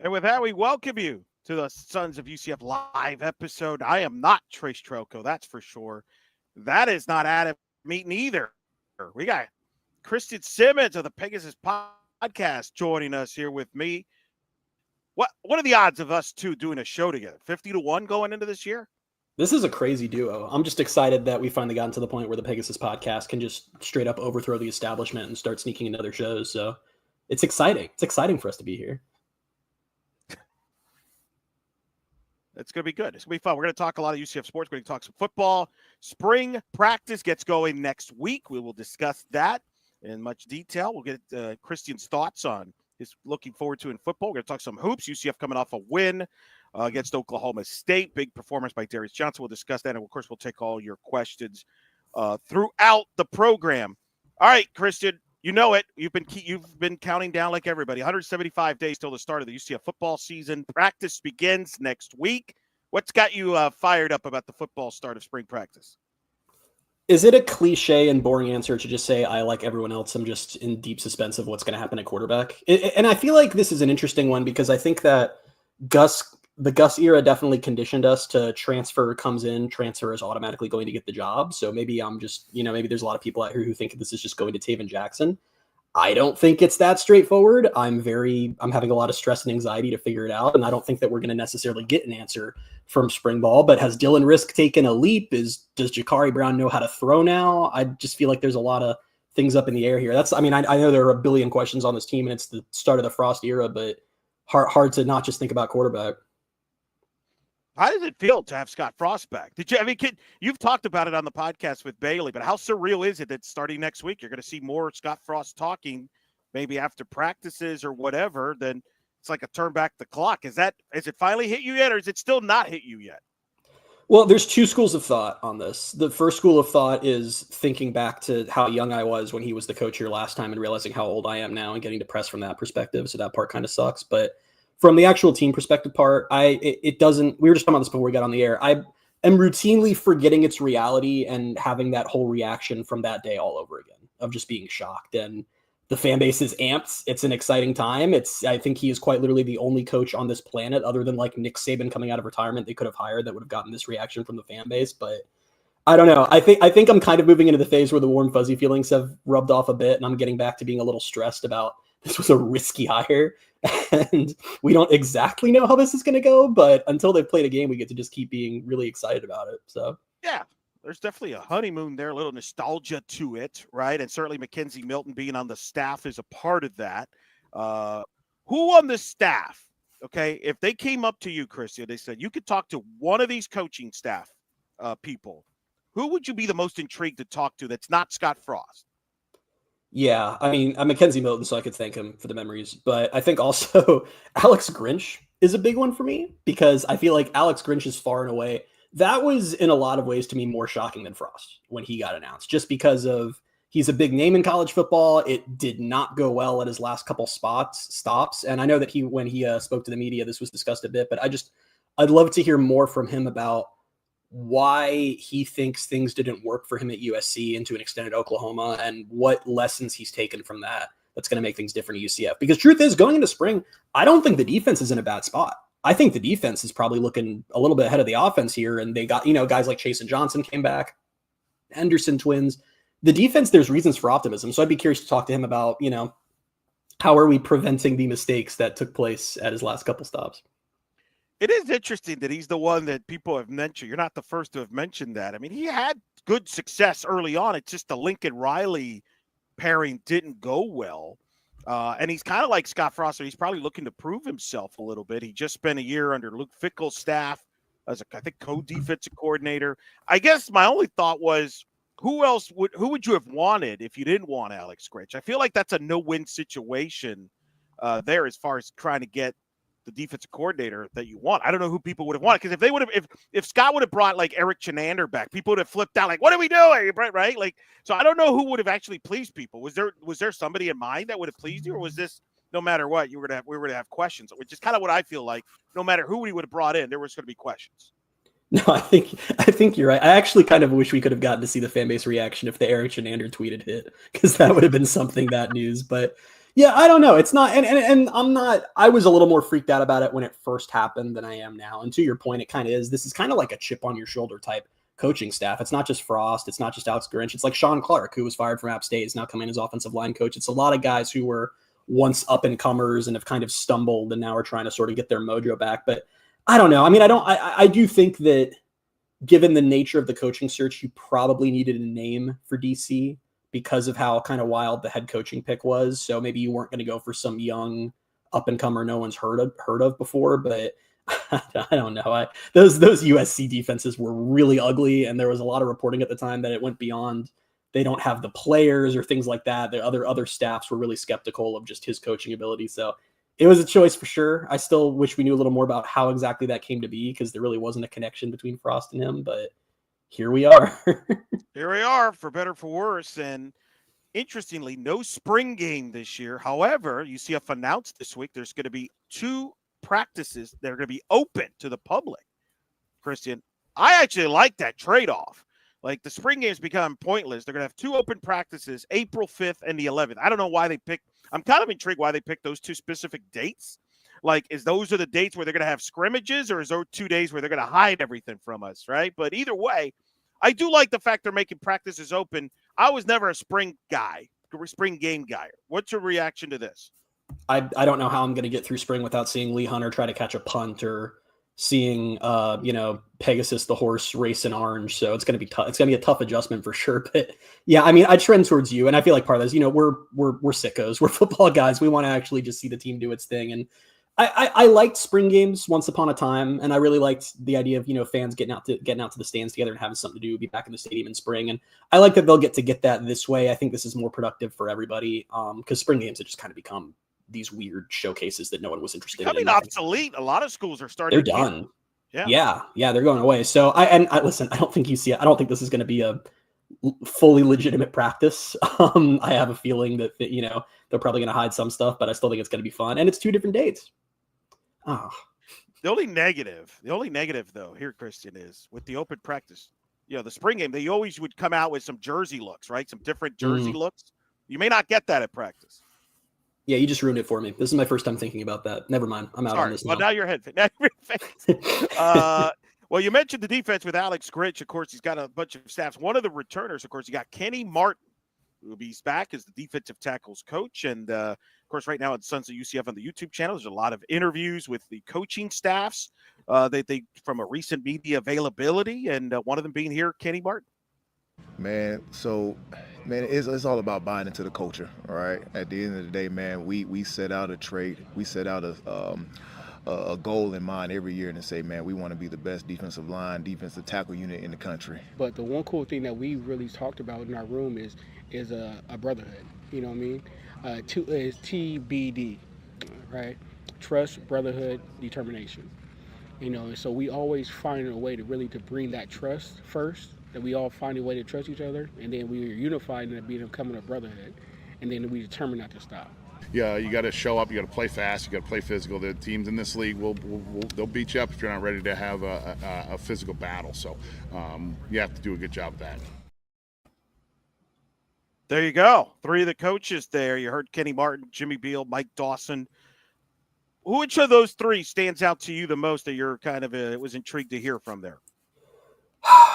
And with that, we welcome you to the Sons of UCF live episode. I am not Trace Trelko, that's for sure. That is not Adam Meaton either. We got Kristen Simmons of the Pegasus Podcast joining us here with me. What are the odds of us two doing a show together? 50-1 going into this year? This is a crazy duo. I'm just excited that we finally gotten to the point where the Pegasus Podcast can just straight up overthrow the establishment and start sneaking into other shows. So it's exciting. It's exciting for us to be here. It's going to be good. It's going to be fun. We're going to talk a lot of UCF sports. We're going to talk some football. Spring practice gets going next week. We will discuss that in much detail. We'll get Christian's thoughts on his looking forward to in football. We're going to talk some hoops. UCF coming off a win against Oklahoma State. Big performance by Darius Johnson. We'll discuss that. And, of course, we'll take all your questions throughout the program. All right, Christian. You know it. You've been counting down like everybody. 175 days till the start of the UCF football season. Practice begins next week. What's got you fired up about the football start of spring practice? Is it a cliche and boring answer to just say, I, like everyone else, I'm just in deep suspense of what's going to happen at quarterback? And I feel like this is an interesting one because I think that the Gus era definitely conditioned us to transfer comes in, transfer is automatically going to get the job. So maybe I'm just, maybe there's a lot of people out here who think this is just going to Taven Jackson. I don't think it's that straightforward. I'm having a lot of stress and anxiety to figure it out. And I don't think that we're going to necessarily get an answer from spring ball, but has Dylan Risk taken a leap? Does Jakari Brown know how to throw now? I just feel like there's a lot of things up in the air here. I know there are a billion questions on this team and it's the start of the Frost era, but hard to not just think about quarterback. How does it feel to have Scott Frost back? You've talked about it on the podcast with Bailey, but how surreal is it that starting next week, you're going to see more Scott Frost talking maybe after practices or whatever, then it's like a turn back the clock. Has it finally hit you yet, or is it still not hit you yet? Well, there's two schools of thought on this. The first school of thought is thinking back to how young I was when he was the coach here last time and realizing how old I am now and getting depressed from that perspective. So that part kind of sucks. But from the actual team perspective part, it doesn't, we were just talking about this before we got on the air. I am routinely forgetting its reality and having that whole reaction from that day all over again of just being shocked. And the fan base is amped. It's an exciting time. I think he is quite literally the only coach on this planet other than like Nick Saban coming out of retirement they could have hired that would have gotten this reaction from the fan base. But I don't know. I think I'm kind of moving into the phase where the warm fuzzy feelings have rubbed off a bit and I'm getting back to being a little stressed about this was a risky hire and we don't exactly know how this is going to go, but until they've played a game, we get to just keep being really excited about it. So yeah, there's definitely a honeymoon there, a little nostalgia to it, right? And certainly Mackenzie Milton being on the staff is a part of that. Who on the staff, okay, if they came up to you, Christian, they said you could talk to one of these coaching staff people, who would you be the most intrigued to talk to that's not Scott Frost? Yeah, I mean, I'm Mackenzie Milton, so I could thank him for the memories. But I think also Alex Grinch is a big one for me because I feel like Alex Grinch is far and away. That was in a lot of ways to me more shocking than Frost when he got announced, just because of he's a big name in college football. It did not go well at his last couple stops. And I know that when he spoke to the media, this was discussed a bit, but I'd love to hear more from him about why he thinks things didn't work for him at USC and to an extent at Oklahoma and what lessons he's taken from that that's going to make things different at UCF. Because truth is, going into spring, I don't think the defense is in a bad spot. I think the defense is probably looking a little bit ahead of the offense here. And they got, guys like Chase and Johnson came back, Henderson twins. The defense, there's reasons for optimism. So I'd be curious to talk to him about, how are we preventing the mistakes that took place at his last couple stops? It is interesting that he's the one that people have mentioned. You're not the first to have mentioned that. I mean, he had good success early on. It's just the Lincoln Riley pairing didn't go well. And he's kind of like Scott Frost. He's probably looking to prove himself a little bit. He just spent a year under Luke Fickell's staff as I think co-defensive coordinator. I guess my only thought was, who would you have wanted if you didn't want Alex Grinch? I feel like that's a no-win situation there as far as trying to get the defensive coordinator that you want. I don't know who people would have wanted, because if Scott would have brought like Eric Chenander back, people would have flipped out like, what are we doing? Right? Like, so I don't know who would have actually pleased people. Was there somebody in mind that would have pleased you, or was this no matter what we were going to have questions, which is kind of what I feel like. No matter who we would have brought in, there was going to be questions. No, I think you're right. I actually kind of wish we could have gotten to see the fan base reaction if the Eric Chenander tweeted hit, because that would have been something, that news. But Yeah, I don't know. It's not, and I'm not. I was a little more freaked out about it when it first happened than I am now. And to your point, it kind of is. This is kind of like a chip on your shoulder type coaching staff. It's not just Frost. It's not just Alex Grinch. It's like Sean Clark, who was fired from App State, is now coming as offensive line coach. It's a lot of guys who were once up and comers and have kind of stumbled and now are trying to sort of get their mojo back. But I don't know. I mean, I do think that given the nature of the coaching search, you probably needed a name for DC because of how kind of wild the head coaching pick was. So maybe you weren't going to go for some young up and comer no one's heard of before, but I don't know. Those USC defenses were really ugly, and there was a lot of reporting at the time that it went beyond they don't have the players or things like that. The other staffs were really skeptical of just his coaching ability. So it was a choice for sure. I still wish we knew a little more about how exactly that came to be, because there really wasn't a connection between Frost and him, but here we are. Here we are, for better for worse. And interestingly, no spring game this year. However, UCF announced this week there's going to be 2 practices that are going to be open to the public. Christian, I actually like that trade-off. Like, the spring games become pointless. They're going to have 2 open practices, April 5th and the 11th. I don't know why they picked. I'm kind of intrigued why they picked those 2 specific dates. Like, those are the dates where they're going to have scrimmages, or is those 2 days where they're going to hide everything from us, right? But either way, I do like the fact they're making practices open. I was never a spring game guy. What's your reaction to this? I don't know how I'm going to get through spring without seeing Lee Hunter try to catch a punt, or seeing Pegasus the horse race in orange. So it's going to be tough. It's going to be a tough adjustment for sure. But yeah, I mean, I trend towards you, and I feel like part of this, we're sickos, we're football guys. We want to actually just see the team do its thing. And I liked spring games once upon a time, and I really liked the idea of fans getting out to the stands together and having something to do, be back in the stadium in spring. And I like that they'll get that this way. I think this is more productive for everybody, because spring games have just kind of become these weird showcases that no one was interested in. Becoming obsolete. A lot of schools are starting. They're done. Yeah, they're going away. So I listen. I don't think this is going to be a fully legitimate practice. I have a feeling that they're probably going to hide some stuff, but I still think it's going to be fun, and it's 2 different dates. Oh. The only negative though here, Christian, is with the open practice, the spring game, they always would come out with some jersey looks, right? Some different jersey looks. You may not get that at practice. Yeah, you just ruined it for me. This is my first time thinking about that. Never mind. I'm out on this now. Well, now you're head. Well, you mentioned the defense with Alex Grinch. Of course, he's got a bunch of staffs. One of the returners, of course, you got Kenny Martin, who will be back as the defensive tackles coach. And, of course, right now at Sons of UCF on the YouTube channel, there's a lot of interviews with the coaching staffs they from a recent media availability, and one of them being here, Kenny Martin. Man, it's all about buying into the culture, all right? At the end of the day, man, we set out a trait. We set out a goal in mind every year, and to say, man, we want to be the best defensive tackle unit in the country. But the one cool thing that we really talked about in our room is a brotherhood. You know what I mean? Is TBD, right? Trust, brotherhood, determination. And so we always find a way to bring that trust first. That we all find a way to trust each other, and then we are unified and becoming a brotherhood, and then we determine not to stop. Yeah, you got to show up. You got to play fast. You got to play physical. The teams in this league they'll beat you up if you're not ready to have a physical battle. So you have to do a good job of that. There you go. 3 of the coaches there. You heard Kenny Martin, Jimmy Beal, Mike Dawson. Which of those 3 stands out to you the most that you're kind of was intrigued to hear from there?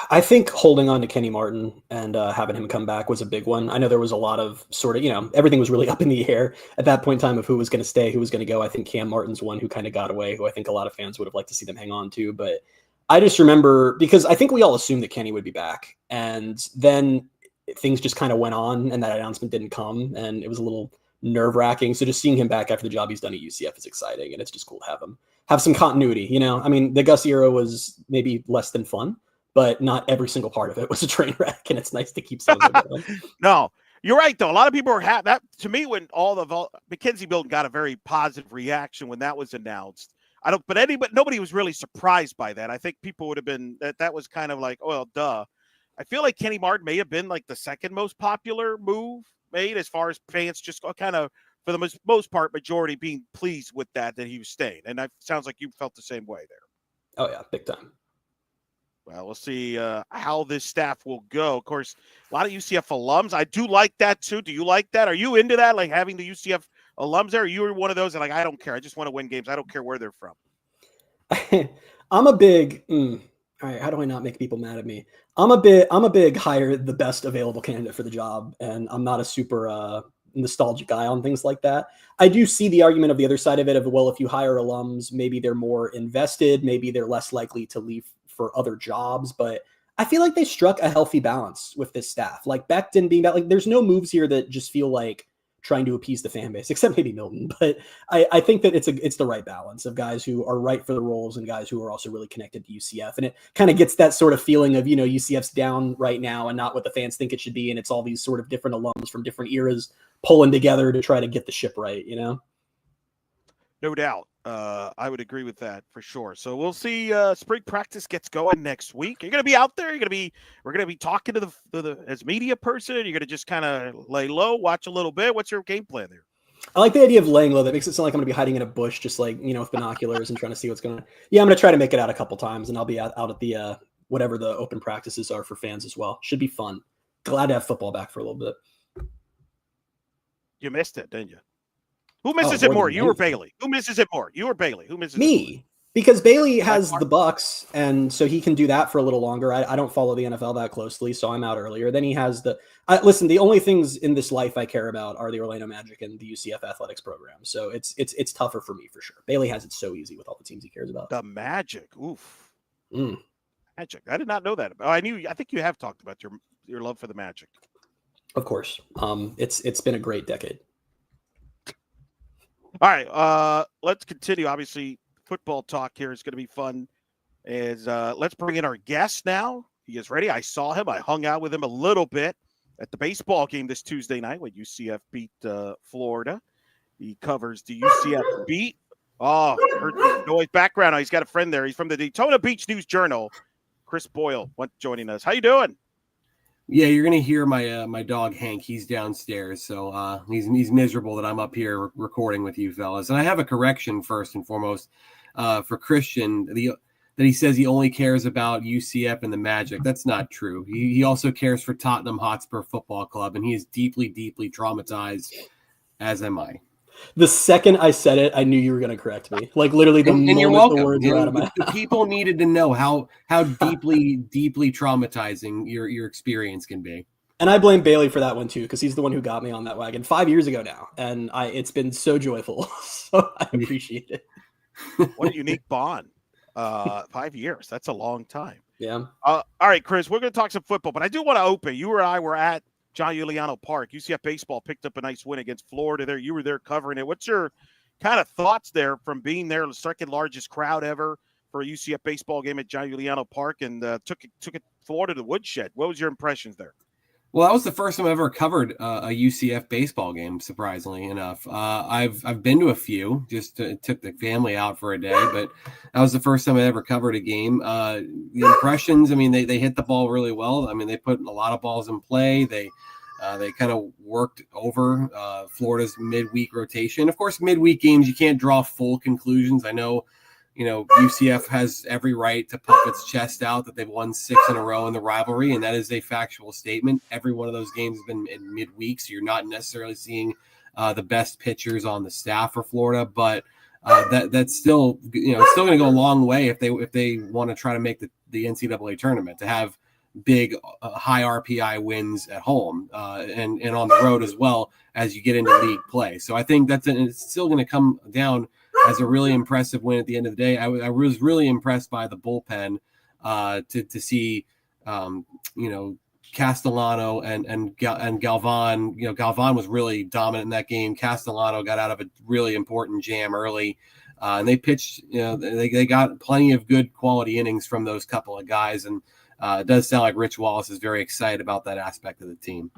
I think holding on to Kenny Martin and having him come back was a big one. I know there was a lot of sort of, everything was really up in the air at that point in time of who was going to stay, who was going to go. I think Cam Martin's one who kind of got away, who I think a lot of fans would have liked to see them hang on to. But I just remember, because I think we all assumed that Kenny would be back. And then things just kind of went on, and that announcement didn't come. And it was a little nerve-wracking. So just seeing him back after the job he's done at UCF is exciting. And it's just cool to have some continuity. I mean, the Gus era was maybe less than fun, but not every single part of it was a train wreck, and it's nice to keep some of it. No, you're right, though. A lot of people were happy. That, to me, when all the McKenzie building got a very positive reaction when that was announced. Nobody was really surprised by that. I think people would have been, that was kind of like, oh, well, duh. I feel like Kenny Martin may have been like the second most popular move made, as far as fans just kind of, for the most part, majority being pleased with that he was staying. And that sounds like you felt the same way there. Oh, yeah, big time. Well, we'll see how this staff will go. Of course, a lot of UCF alums. I do like that, too. Do you like that? Are you into that, like having the UCF alums there? You were one of those that like, I don't care. I just want to win games. I don't care where they're from. I'm a big. All right, how do I not make people mad at me? I'm a big hire the best available candidate for the job, and I'm not a super nostalgic guy on things like that. I do see the argument of the other side of it of, well, if you hire alums, maybe they're more invested, maybe they're less likely to leave for other jobs, but I feel like they struck a healthy balance with this staff. Like Becton being that, like, there's no moves here that just feel like trying to appease the fan base, except maybe Milton. But I think that it's the right balance of guys who are right for the roles and guys who are also really connected to UCF. And it kind of gets that sort of feeling of, UCF's down right now and not what the fans think it should be. And it's all these sort of different alums from different eras pulling together to try to get the ship right, No doubt. I would agree with that for sure. So we'll see. Spring practice gets going next week. You're going to be out there. We're going to be talking to the as media person. You're going to just kind of lay low, watch a little bit. What's your game plan there? I like the idea of laying low. That makes it sound like I'm going to be hiding in a bush, just like, with binoculars and trying to see what's going on. Yeah, I'm going to try to make it out a couple times, and I'll be out at the whatever the open practices are for fans as well. Should be fun. Glad to have football back for a little bit. You missed it, didn't you? Who misses it more? You or Bailey? Who misses it more? You or Bailey? Who misses me? It more? Because Bailey has the Bucks, and so he can do that for a little longer. I don't follow the NFL that closely, so I'm out earlier. Then he has listen. The only things in this life I care about are the Orlando Magic and the UCF athletics program. So it's tougher for me for sure. Bailey has it so easy with all the teams he cares about. The Magic, oof, Magic. I did not know that. I think you have talked about your love for the Magic. Of course, it's been a great decade. All right, let's continue. Obviously, football talk here is going to be fun. Let's bring in our guest now. He is ready. I saw him. I hung out with him a little bit at the baseball game this Tuesday night when UCF beat Florida. He covers the UCF beat. Oh, heard the noise background. He's got a friend there. He's from the Daytona Beach News Journal. Chris Boyle joining us. How you doing? Yeah, you're gonna hear my dog Hank. He's downstairs, so he's miserable that I'm up here recording with you fellas. And I have a correction first and foremost for Christian that he says he only cares about UCF and the Magic. That's not true. He also cares for Tottenham Hotspur Football Club, and he is deeply, deeply traumatized, as am I. The second I said it, I knew you were going to correct me. Like literally the moment you're welcome. The words are out of my mouth. The people needed to know how deeply, deeply traumatizing your experience can be. And I blame Bailey for that one too, because he's the one who got me on that wagon 5 years ago now, and it's been so joyful. So I appreciate it. What a unique bond. 5 years. That's a long time. Yeah. All right, Chris, we're going to talk some football, but I do want to open. You or I were at John Juliano Park. UCF baseball picked up a nice win against Florida there. You were there covering it. What's your kind of thoughts there from being there, the second largest crowd ever for a UCF baseball game at John Juliano Park, and took it Florida to woodshed? What was your impressions there? Well, that was the first time I ever covered a UCF baseball game, surprisingly enough. I've been to a few, just took the family out for a day, but that was the first time I ever covered a game. The impressions, I mean, they hit the ball really well. I mean, they put a lot of balls in play. They kind of worked over Florida's midweek rotation. Of course, midweek games, you can't draw full conclusions. I know, UCF has every right to puff its chest out that they've won 6 in a row in the rivalry, and that is a factual statement. Every one of those games has been in midweek, so you're not necessarily seeing the best pitchers on the staff for Florida, but that's still, it's still going to go a long way if they want to try to make the NCAA tournament, to have big high RPI wins at home and on the road as well as you get into league play. So I think it's still going to come down as a really impressive win at the end of the day. I was really impressed by the bullpen to see, Castellano and Galvan. Galvan was really dominant in that game. Castellano got out of a really important jam early, and they pitched. They got plenty of good quality innings from those couple of guys, and it does sound like Rich Wallace is very excited about that aspect of the team.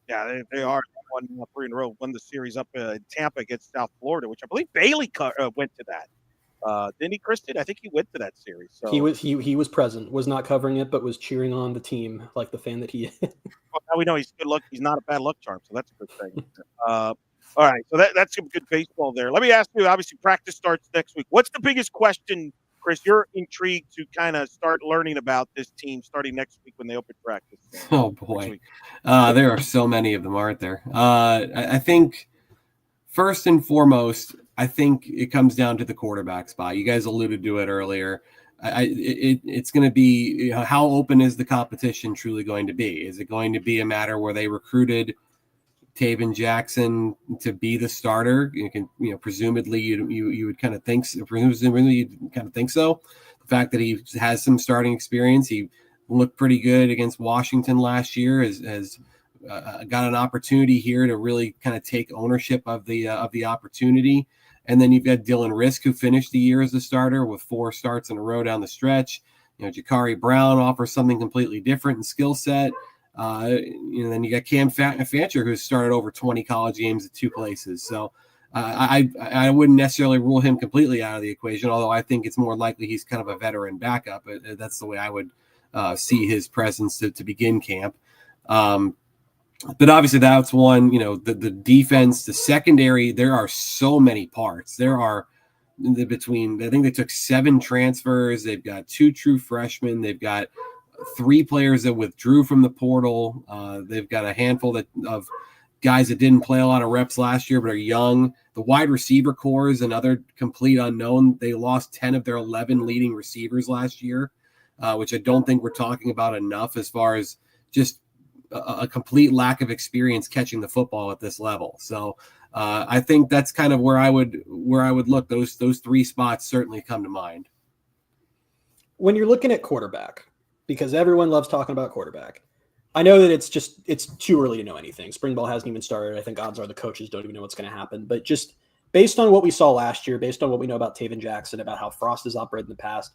Yeah, they are. Won 3 in a row, won the series up in Tampa against South Florida, which I believe Bailey went to that. Didn't he, Kristen? I think he went to that series. So he was present, was not covering it, but was cheering on the team like the fan that he is. Well, now we know he's good luck. He's not a bad luck charm, so that's a good thing. All right, so that's some good baseball there. Let me ask you. Obviously, practice starts next week. What's the biggest question, Chris? You're intrigued to kind of start learning about this team starting next week when they open practice. Oh boy, there are so many of them, aren't there? I think first and foremost, I think it comes down to the quarterback spot. You guys alluded to it earlier. It's going to be, how open is the competition truly going to be? Is it going to be a matter where they recruited Taven Jackson to be the starter? Presumably you would kind of think, presumably you'd kind of think so. The fact that he has some starting experience, he looked pretty good against Washington last year, has got an opportunity here to really kind of take ownership of the opportunity. And then you've got Dylan Risk, who finished the year as a starter with 4 starts in a row down the stretch. Jakari Brown offers something completely different in skill set. Then you got Cam Fancher, who's started over 20 college games at 2 places. So I wouldn't necessarily rule him completely out of the equation, although I think it's more likely he's kind of a veteran backup. That's the way I would see his presence to begin camp. But obviously that's one, the defense, the secondary, there are so many parts. There are I think they took 7 transfers. They've got 2 true freshmen. They've got 3 players that withdrew from the portal. They've got a handful of guys that didn't play a lot of reps last year but are young. The wide receiver core is another complete unknown. They lost 10 of their 11 leading receivers last year, which I don't think we're talking about enough as far as just a complete lack of experience catching the football at this level. So I think that's kind of where I would look. Those 3 spots certainly come to mind. When you're looking at quarterback, because everyone loves talking about quarterback, I know that it's too early to know anything. Spring ball hasn't even started. I think odds are the coaches don't even know what's going to happen. But just based on what we saw last year, based on what we know about Taven Jackson, about how Frost has operated in the past,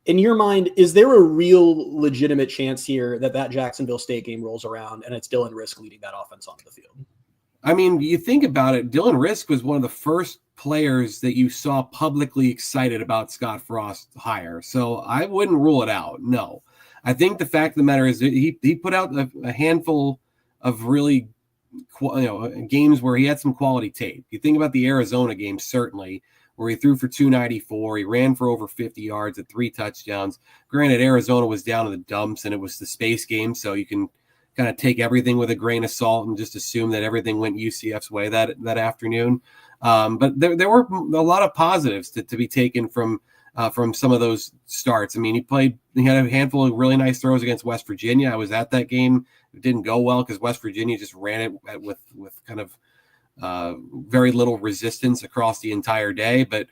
in your mind, is there a real legitimate chance here that Jacksonville State game rolls around and it's Dylan Risk leading that offense onto the field? I mean, you think about it, Dylan Risk was one of the first players that you saw publicly excited about Scott Frost's hire. So I wouldn't rule it out. No. I think the fact of the matter is that he put out a handful of really games where he had some quality tape. You think about the Arizona game, certainly, where he threw for 294. He ran for over 50 yards at 3 touchdowns. Granted, Arizona was down in the dumps, and it was the space game, so you can kind of take everything with a grain of salt and just assume that everything went UCF's way that afternoon. But there were a lot of positives to be taken from some of those starts. I mean, he had a handful of really nice throws against West Virginia. I was at that game. It didn't go well because West Virginia just ran it with kind of very little resistance across the entire day. But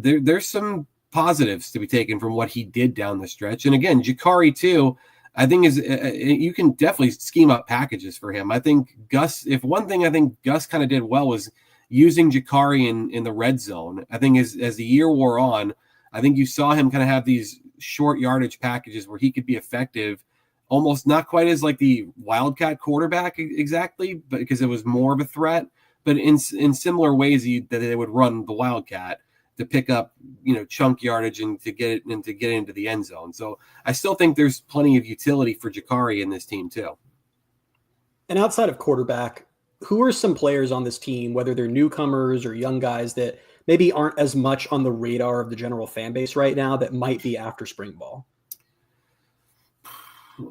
there's some positives to be taken from what he did down the stretch. And again, Jakari too, I think you can definitely scheme up packages for him. I think Gus, if one thing I think Gus kind of did well was using Jakari in the red zone. I think as the year wore on, I think you saw him kind of have these short yardage packages where he could be effective, almost not quite as like the Wildcat quarterback exactly, but because it was more of a threat, but in similar ways that they would run the Wildcat to pick up, chunk yardage and to get into the end zone. So I still think there's plenty of utility for Jakari in this team too. And outside of quarterback, who are some players on this team, whether they're newcomers or young guys that maybe aren't as much on the radar of the general fan base right now that might be after spring ball?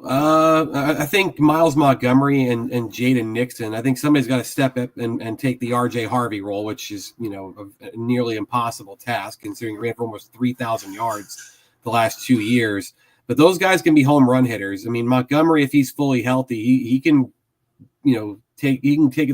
I think Miles Montgomery and Jaden Nixon. I think somebody's got to step up and take the RJ Harvey role, which is, a nearly impossible task considering he ran for almost 3,000 yards the last 2 years. But those guys can be home run hitters. I mean, Montgomery, if he's fully healthy, he can, take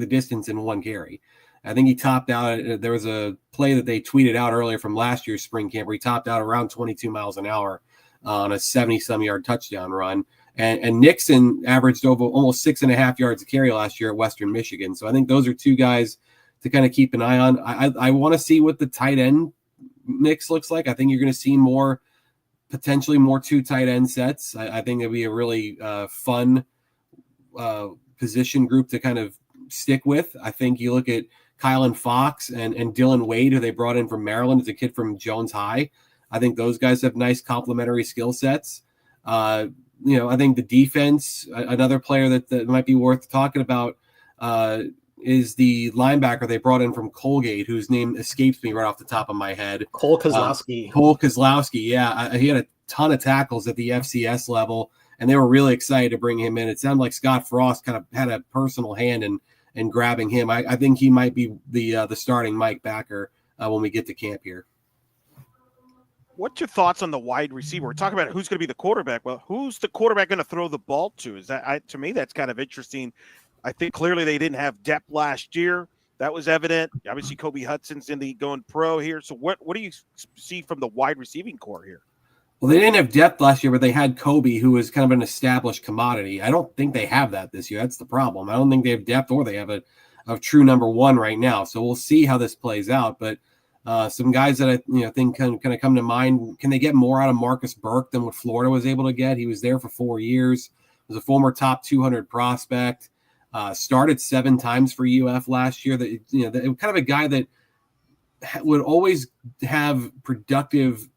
the distance in 1 carry. I think he topped out. There was a play that they tweeted out earlier from last year's spring camp where he topped out around 22 miles an hour on a 70-some yard touchdown run. And Nixon averaged over almost 6.5 yards a carry last year at Western Michigan. So I think those are 2 guys to kind of keep an eye on. I want to see what the tight end mix looks like. I think you're going to see potentially more 2 tight end sets. I think it'll be a really fun position group to kind of stick with. I think you look at Kylan Fox and Dylan Wade, who they brought in from Maryland as a kid from Jones High. I think those guys have nice complementary skill sets. I think the defense, another player that might be worth talking about is the linebacker they brought in from Colgate, whose name escapes me right off the top of my head. Cole Kozlowski. Yeah. He had a ton of tackles at the FCS level, and they were really excited to bring him in. It sounded like Scott Frost kind of had a personal hand in and grabbing him. I think he might be the starting Mike backer when we get to camp here. What's your thoughts on the wide receiver? We're talking about who's going to be the quarterback. Well, who's the quarterback going to throw the ball to? Is that to me that's kind of interesting. I think clearly they didn't have depth last year. That was evident. Obviously, Kobe Hudson's going pro here. So what do you see from the wide receiving core here? Well, they didn't have depth last year, but they had Kobe, who was kind of an established commodity. I don't think they have that this year. That's the problem. I don't think they have depth or they have a true number one right now. So we'll see how this plays out. But some guys that I think can kind of come to mind. Can they get more out of Marcus Burke than what Florida was able to get? He was there for 4 years. Was a former top 200 prospect. Started 7 times for UF last year. That kind of a guy that would always have productive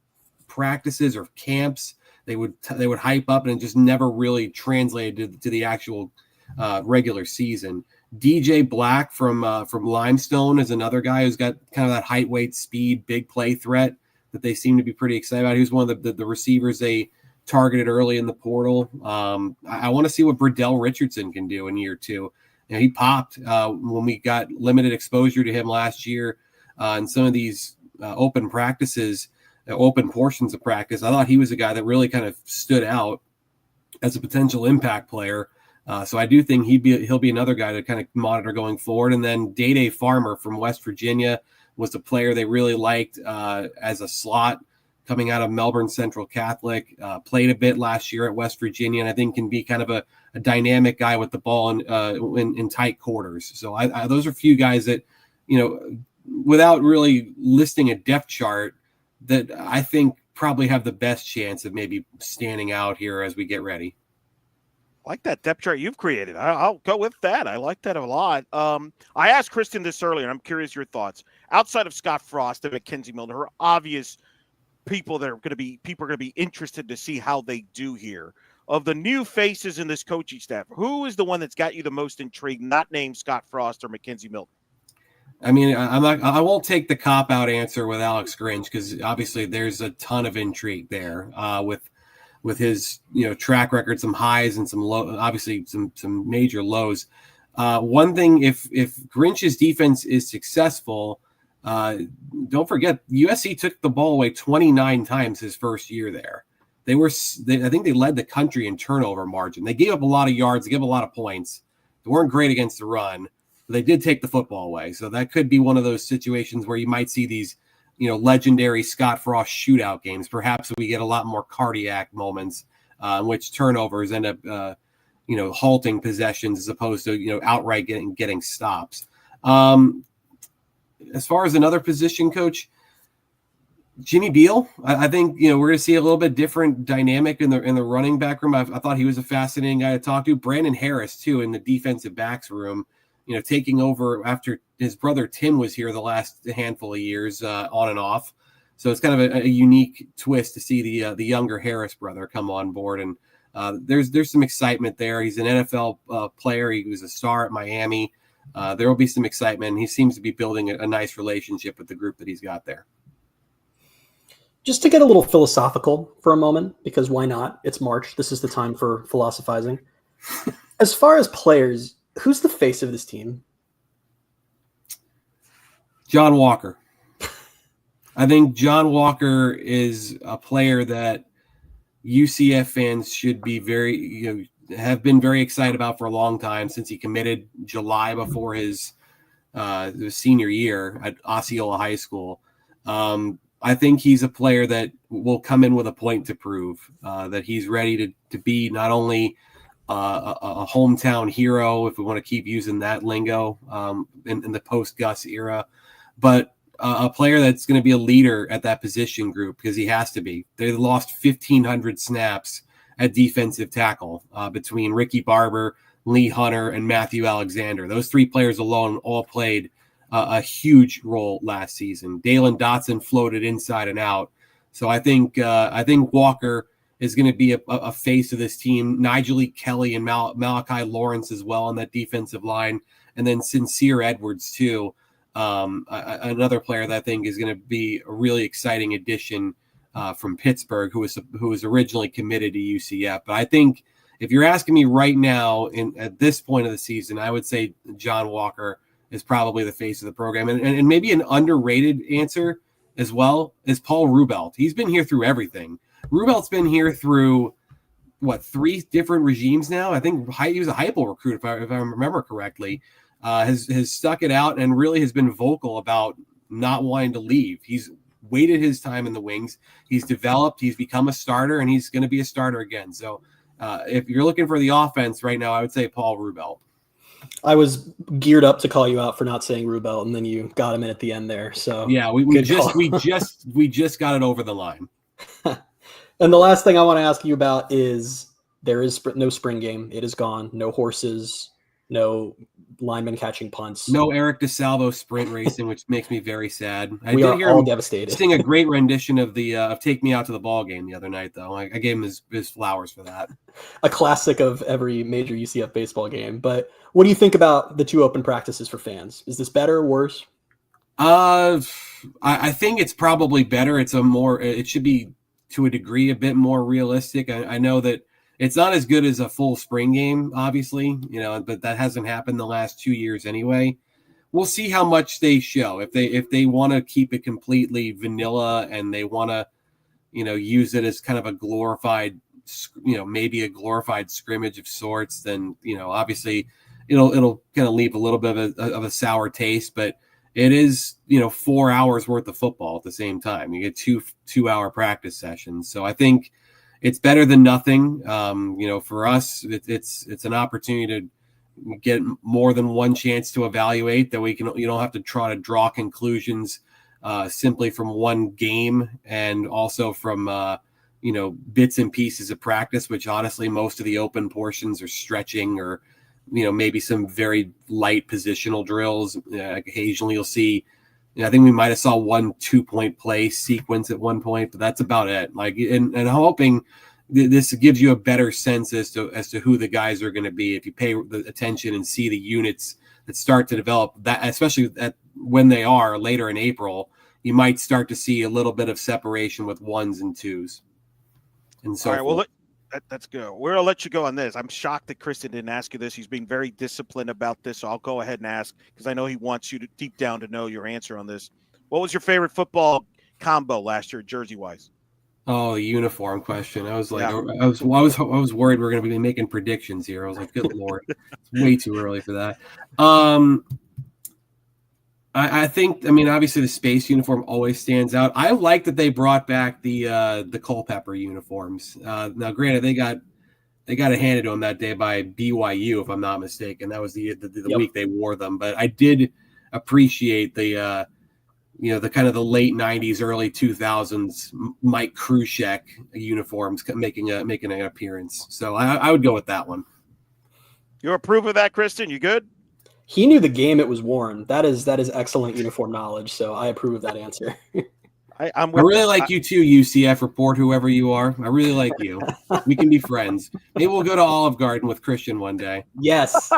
practices or camps. They would hype up and it just never really translated to the actual regular season. DJ Black from Limestone is another guy who's got kind of that height, weight, speed, big play threat that they seem to be pretty excited about. He was one of the receivers they targeted early in the portal. I want to see what Burdell Richardson can do in year 2. He popped when we got limited exposure to him last year in some of these open practices, open portions of practice. I thought he was a guy that really kind of stood out as a potential impact player. So I do think he'll be another guy to kind of monitor going forward. And then Day Farmer from West Virginia was a player they really liked as a slot coming out of Melbourne Central Catholic. Played a bit last year at West Virginia, and I think can be kind of a dynamic guy with the ball in tight quarters. So those are a few guys that, without really listing a depth chart, that I think probably have the best chance of maybe standing out here as we get ready. I like that depth chart you've created. I'll go with that. I like that a lot. I asked Kristen this earlier, and I'm curious your thoughts. Outside of Scott Frost and Mackenzie Milton, her obvious people are going to be interested to see how they do here. Of the new faces in this coaching staff, who is the one that's got you the most intrigued, not named Scott Frost or Mackenzie Milton? I mean, I won't take the cop-out answer with Alex Grinch because obviously there's a ton of intrigue there with his track record, some highs and some low, obviously some major lows. One thing, if Grinch's defense is successful, don't forget USC took the ball away 29 times his first year there. I think they led the country in turnover margin. They gave up a lot of yards, they gave up a lot of points. They weren't great against the run, but they did take the football away. So that could be one of those situations where you might see these, legendary Scott Frost shootout games. Perhaps we get a lot more cardiac moments in which turnovers end up, halting possessions as opposed to, outright getting stops. As far as another position coach, Jimmy Beal, I think, we're going to see a little bit different dynamic in the running back room. I thought he was a fascinating guy to talk to. Brandon Harris, too, in the defensive backs room, taking over after his brother Tim was here the last handful of years on and off. So it's kind of a unique twist to see the younger Harris brother come on board. And there's some excitement there. He's an NFL player. He was a star at Miami. There will be some excitement. He seems to be building a nice relationship with the group that he's got there. Just to get a little philosophical for a moment, because why not? It's March. This is the time for philosophizing. As far as players, who's the face of this team? John Walker. I think John Walker is a player that UCF fans should be have been very excited about for a long time since he committed July before his senior year at Osceola High School. I think he's a player that will come in with a point to prove that he's ready to be not only a hometown hero, if we want to keep using that lingo in the post-Gus era, but a player that's going to be a leader at that position group because he has to be. They lost 1,500 snaps at defensive tackle between Ricky Barber, Lee Hunter, and Matthew Alexander. Those 3 players alone all played a huge role last season. Dalen Dotson floated inside and out. So I think Walker is going to be a face of this team. Nigel E. Kelly and Malachi Lawrence as well on that defensive line. And then Sincere Edwards too. Another player that I think is going to be a really exciting addition from Pittsburgh, who was originally committed to UCF. But I think if you're asking me right now at this point of the season, I would say John Walker is probably the face of the program. And maybe an underrated answer as well is Paul Rubelt. He's been here through everything. Rubelt's been here through, 3 different regimes now? I think he was a Heupel recruit, if I remember correctly. Has stuck it out and really has been vocal about not wanting to leave. He's waited his time in the wings. He's developed. He's become a starter, and he's going to be a starter again. So if you're looking for the offense right now, I would say Paul Rubelt. I was geared up to call you out for not saying Rubelt, and then you got him in at the end there. So yeah, we just got it over the line. And the last thing I want to ask you about is there is no spring game. It is gone. No horses, no linemen catching punts. No Eric DeSalvo sprint racing, which makes me very sad. We are all devastated. Sing a great rendition of the of "Take Me Out to the Ball Game" the other night, though. I gave him his flowers for that. A classic of every major UCF baseball game. But what do you think about the 2 open practices for fans? Is this better or worse? I think it's probably better. It should be, to a degree, a bit more realistic. I know that it's not as good as a full spring game, obviously, but that hasn't happened the last 2 years anyway. We'll see how much they show. If they want to keep it completely vanilla and they want to, use it as kind of a glorified, maybe a glorified scrimmage of sorts, then, obviously it'll kind of leave a little bit of a sour taste, but it is, 4 hours worth of football at the same time. You get two-hour practice sessions. So I think it's better than nothing. For us, it's an opportunity to get more than one chance to evaluate, that you don't have to try to draw conclusions simply from one game, and also from, bits and pieces of practice, which honestly, most of the open portions are stretching or, maybe some very light positional drills. Occasionally you'll see, I think we might have saw 1 2-point play sequence at one point, but that's about it. And I'm hoping this gives you a better sense as to who the guys are going to be. If you pay the attention and see the units that start to develop, that especially when they are later in April, you might start to see a little bit of separation with 1s and 2s. And so, all right, well, that's good. We're going to let you go on this. I'm shocked that Kristen didn't ask you this. He's being very disciplined about this, so I'll go ahead and ask, because I know he wants you to deep down to know your answer on this. What was your favorite football combo last year, jersey-wise? Oh, the uniform question. I was like, yeah. I was worried we were going to be making predictions here. I was like, good Lord, it's way too early for that. I think, obviously the space uniform always stands out. I like that they brought back the Culpepper uniforms. Now, granted, they got it handed to them that day by BYU, if I'm not mistaken. That was the week they wore them. But I did appreciate the kind of the late 90s, early 2000s Mike Krzyzek uniforms making an appearance. So I would go with that one. You approve of that, Kristen? You good? He knew the game it was worn. That is excellent uniform knowledge. So I approve of that answer. I really like you too, UCF report, whoever you are. I really like you. We can be friends. Maybe we'll go to Olive Garden with Christian one day. Yes.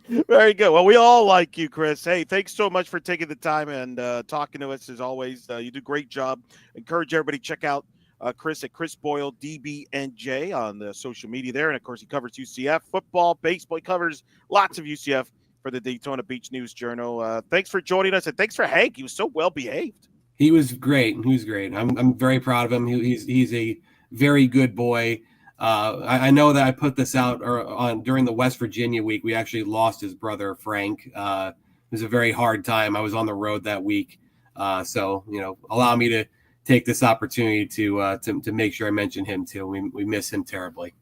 Very good. Well, we all like you, Chris. Hey, thanks so much for taking the time and talking to us as always. You do a great job. Encourage everybody to check out Chris at Chris Boyle, DBNJ on the social media there. And, of course, he covers UCF football, baseball. He covers lots of UCF for the Daytona Beach News Journal. Thanks for joining us, and thanks for Hank. He was so well behaved. He was great. I'm very proud of him. He's a very good boy. I know that I put this out during the West Virginia week. We actually lost his brother Frank. It was a very hard time. I was on the road that week, so allow me to take this opportunity to make sure I mention him too. We miss him terribly.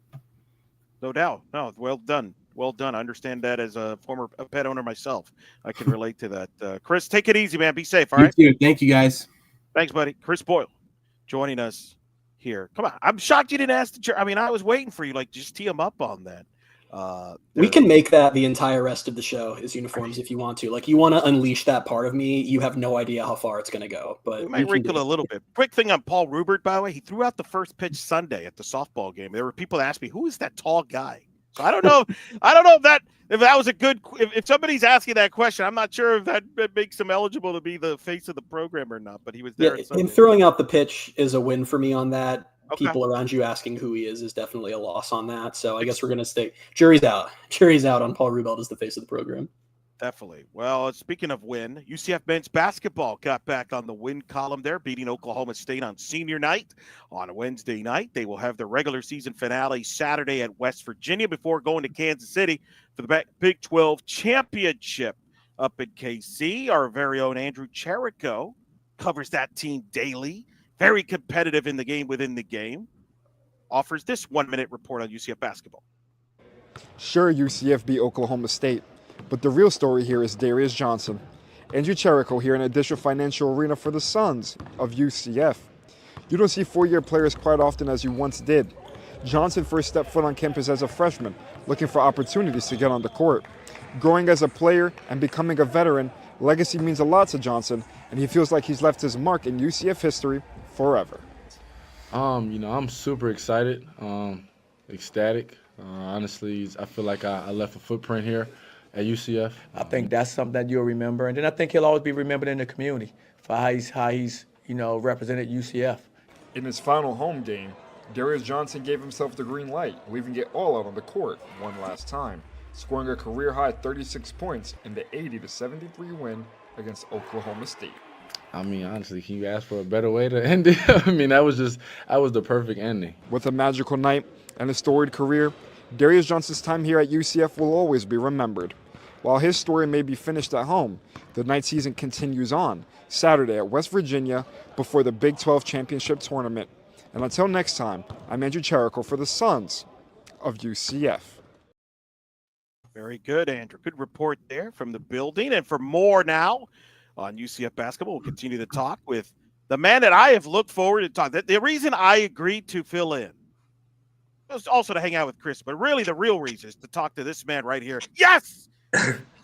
No doubt. No, well done. Well done. I understand that as a former pet owner myself. I can relate to that. Chris, take it easy, man. Be safe. All right. You too. Thank you, guys. Thanks, buddy. Chris Boyle joining us here. Come on. I'm shocked you didn't ask I was waiting for you. Just tee him up on that. We can make that the entire rest of the show is uniforms if you want to. You want to unleash that part of me. You have no idea how far it's going to go. But we might wrinkle a little bit. Quick thing on Paul Rubert, by the way. He threw out the first pitch Sunday at the softball game. There were people that asked me, who is that tall guy? So I don't know. If that was a good. If somebody's asking that question, I'm not sure if that makes him eligible to be the face of the program or not. But he was there. Yeah, him throwing out the pitch is a win for me on that. Okay. people around you asking who he is definitely a loss on that. So I guess we're going to stay. Jury's out. Jury's out on Paul Rubelt as the face of the program. Definitely. Well, speaking of win, UCF men's basketball got back on the win column there, beating Oklahoma State on senior night on a Wednesday night. They will have their regular season finale Saturday at West Virginia before going to Kansas City for the Big 12 championship up in KC. Our very own Andrew Cherico covers that team daily. Very competitive in the game within the game. Offers this 1-minute report on UCF basketball. Sure, UCF beat Oklahoma State, but the real story here is Darius Johnson. Andrew Cherico here in Additional Financial Arena for the Sons of UCF. You don't see four-year players quite often as you once did. Johnson first stepped foot on campus as a freshman, looking for opportunities to get on the court. Growing as a player and becoming a veteran, legacy means a lot to Johnson, and he feels like he's left his mark in UCF history forever. I'm super excited, ecstatic. Honestly, I feel like I left a footprint here at UCF. I think that's something that you'll remember, and then I think he'll always be remembered in the community for how he's represented UCF. In his final home game, Darius Johnson gave himself the green light, leaving it all out on the court one last time, scoring a career-high 36 points in the 80-73 win against Oklahoma State. Honestly, can you ask for a better way to end it? That was the perfect ending. With a magical night and a storied career, Darius Johnson's time here at UCF will always be remembered. While his story may be finished at home, the night season continues on Saturday at West Virginia before the Big 12 championship tournament. And until next time, I'm Andrew Cherico for the Sons of UCF. Very good, Andrew. Good report there from the building. And for more now on UCF basketball, we'll continue to talk with the man that I have looked forward to talk. The reason I agreed to fill in was also to hang out with Chris, but really the real reason is to talk to this man right here. Yes!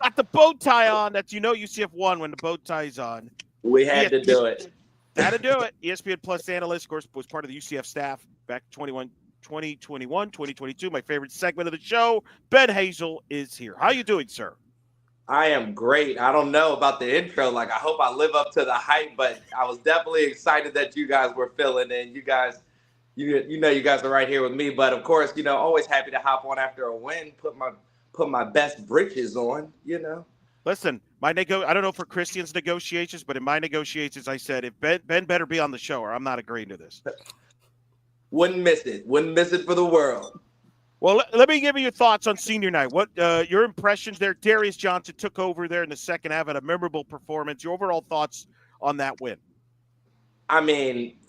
Got the bow tie on. That's, UCF won when the bow tie's on. We had to do it. Had to do it. ESPN Plus analyst, of course, was part of the UCF staff back 2021, 2022. My favorite segment of the show. Ben Hazel is here. How you doing, sir? I am great. I don't know about the intro. I hope I live up to the hype, but I was definitely excited that you guys were filling in. You guys, you guys are right here with me. But of course, always happy to hop on after a win. Put my best britches on. Listen, I don't know for Christian's negotiations, but in my negotiations, I said if Ben better be on the show, or I'm not agreeing to this. Wouldn't miss it. Wouldn't miss it for the world. Well, let me give you your thoughts on senior night. What your impressions there? Darius Johnson took over there in the second half, had a memorable performance. Your overall thoughts on that win?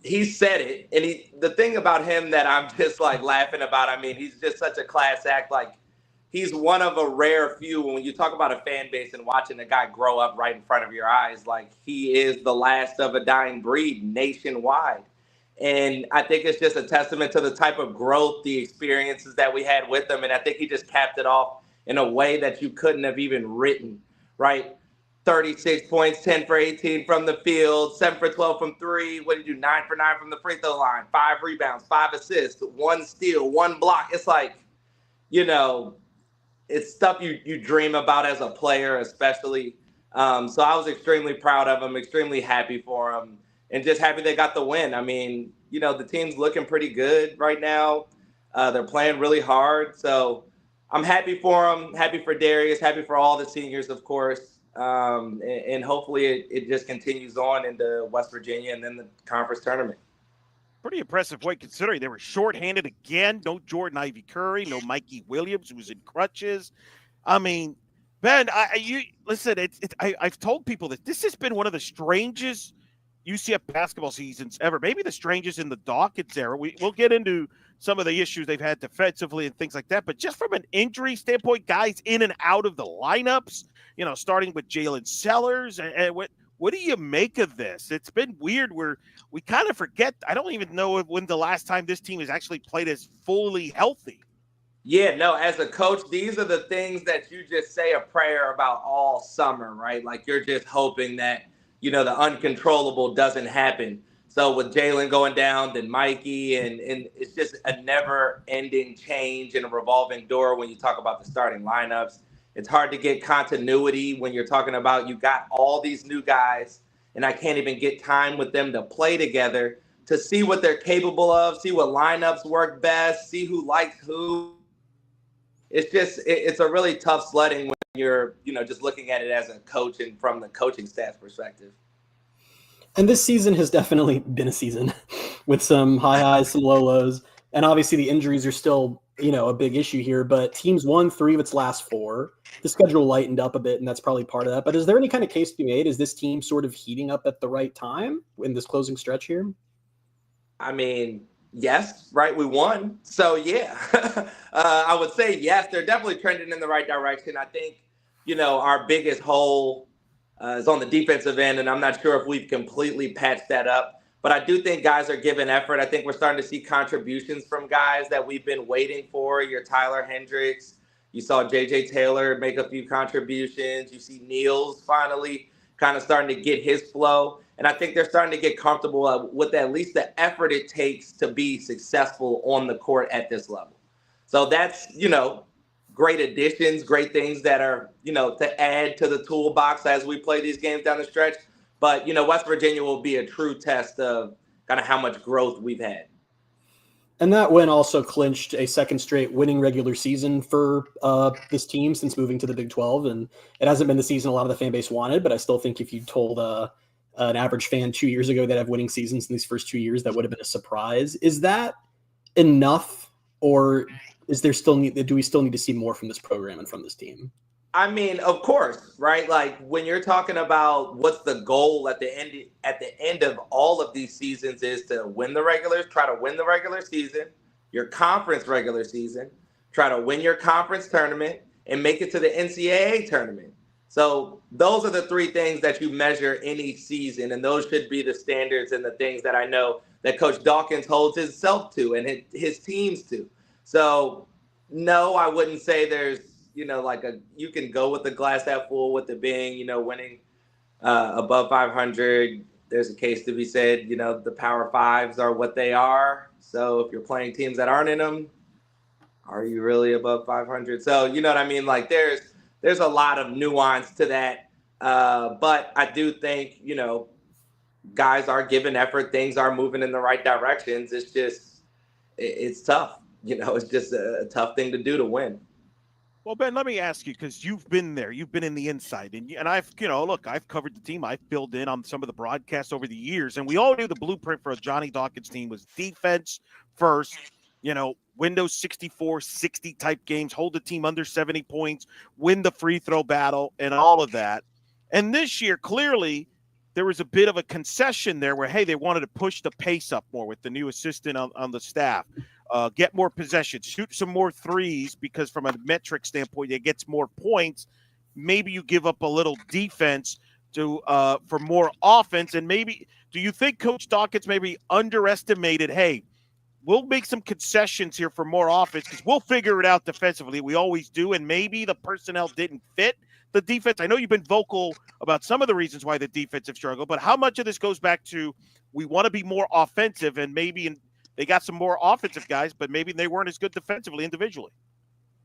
He said it, and the thing about him that I'm just laughing about. He's just such a class act. He's one of a rare few. When you talk about a fan base and watching a guy grow up right in front of your eyes, he is the last of a dying breed nationwide. And I think it's just a testament to the type of growth, the experiences that we had with him. And I think he just capped it off in a way that you couldn't have even written, right? 36 points, 10 for 18 from the field, 7 for 12 from three. What did you do? 9 for 9 from the free throw line, 5 rebounds, 5 assists, 1 steal, 1 block. It's it's stuff you dream about as a player, especially. So I was extremely proud of him, extremely happy for him. And just happy they got the win. The team's looking pretty good right now. They're playing really hard. So I'm happy for them, happy for Darius, happy for all the seniors, of course. And hopefully it just continues on into West Virginia and then the conference tournament. Pretty impressive way considering they were shorthanded again. No Jordan Ivy Curry, no Mikey Williams, who was in crutches. Ben, I've told people that this has been one of the strangest UCF basketball seasons ever, maybe the strangest in the Dawkins era. We'll get into some of the issues they've had defensively and things like that, but just from an injury standpoint, guys in and out of the lineups, starting with Jalen Sellers, and what do you make of this? It's been weird where we kind of forget. I don't even know when the last time this team has actually played as fully healthy. Yeah, no, as a coach, these are the things that you just say a prayer about all summer, right? You're just hoping that the uncontrollable doesn't happen. So with Jalen going down, then Mikey, and it's just a never-ending change and a revolving door when you talk about the starting lineups. It's hard to get continuity when you're talking about you got all these new guys, and I can't even get time with them to play together to see what they're capable of, see what lineups work best, see who likes who. It's a really tough sledding when you're, just looking at it as a coach and from the coaching staff perspective. And this season has definitely been a season with some high highs, some low lows. And obviously the injuries are still, a big issue here, but teams won 3 of its last 4. The schedule lightened up a bit, and that's probably part of that. But is there any kind of case to be made? Is this team sort of heating up at the right time in this closing stretch here? I mean, yes, right? We won. So, yeah, I would say yes, they're definitely trending in the right direction. I think, our biggest hole is on the defensive end, and I'm not sure if we've completely patched that up. But I do think guys are giving effort. I think we're starting to see contributions from guys that we've been waiting for. Your Tyler Hendricks. You saw J.J. Taylor make a few contributions. You see Niels finally kind of starting to get his flow. And I think they're starting to get comfortable with at least the effort it takes to be successful on the court at this level. So that's, great additions, great things that are, to add to the toolbox as we play these games down the stretch. But, West Virginia will be a true test of kind of how much growth we've had. And that win also clinched a second straight winning regular season for this team since moving to the Big 12. And it hasn't been the season a lot of the fan base wanted, but I still think if you told an average fan 2 years ago they'd have winning seasons in these first 2 years, that would have been a surprise. Is that enough, or is there do we still need to see more from this program and from this team? I mean, of course, right? Like when you're talking about what's the goal at the end of all of these seasons is to try to win the regular season, your conference regular season, try to win your conference tournament, and make it to the NCAA tournament. So those are the 3 things that you measure any season, and those should be the standards and the things that I know that Coach Dawkins holds himself to and his teams to. So no, I wouldn't say there's, you can go with the glass half full with it being, winning above 500. There's a case to be said, the Power Fives are what they are. So if you're playing teams that aren't in them, are you really above 500? So, you know what I mean? Like there's a lot of nuance to that. But I do think, guys are giving effort. Things are moving in the right directions. It's just, it's tough. It's just a tough thing to do to win. Well, Ben, let me ask you, because you've been there, you've been in the inside, and I've, I've covered the team. I've filled in on some of the broadcasts over the years, and we all knew the blueprint for a Johnny Dawkins team was defense first, Windows 64, 60 type games, hold the team under 70 points, win the free throw battle, and all of that. And this year, clearly, there was a bit of a concession there where, hey, they wanted to push the pace up more with the new assistant on the staff. Get more possessions, shoot some more threes, because from a metric standpoint, it gets more points. Maybe you give up a little defense for more offense. And maybe, do you think Coach Dawkins maybe underestimated, hey, we'll make some concessions here for more offense because we'll figure it out defensively. We always do. And maybe the personnel didn't fit the defense. I know you've been vocal about some of the reasons why the defense have struggled, but how much of this goes back to we want to be more offensive, and maybe they got some more offensive guys, but maybe they weren't as good defensively individually?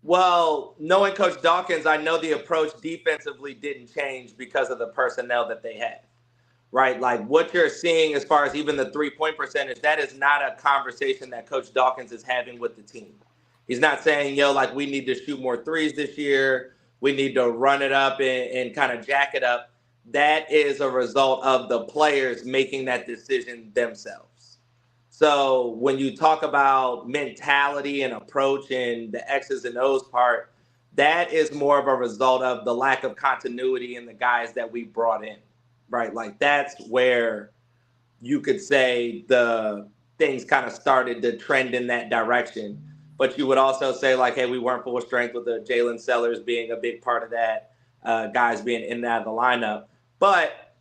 Well, knowing Coach Dawkins, I know the approach defensively didn't change because of the personnel that they had, right? Like what you're seeing as far as even the 3-point percentage, that is not a conversation that Coach Dawkins is having with the team. He's not saying, we need to shoot more threes this year. We need to run it up and kind of jack it up. That is a result of the players making that decision themselves. So when you talk about mentality and approach and the X's and O's part, that is more of a result of the lack of continuity in the guys that we brought in, right? Like that's where you could say the things kind of started to trend in that direction. But you would also say like, hey, we weren't full strength with the Jalen Sellers being a big part of that, guys being in and out of the lineup. But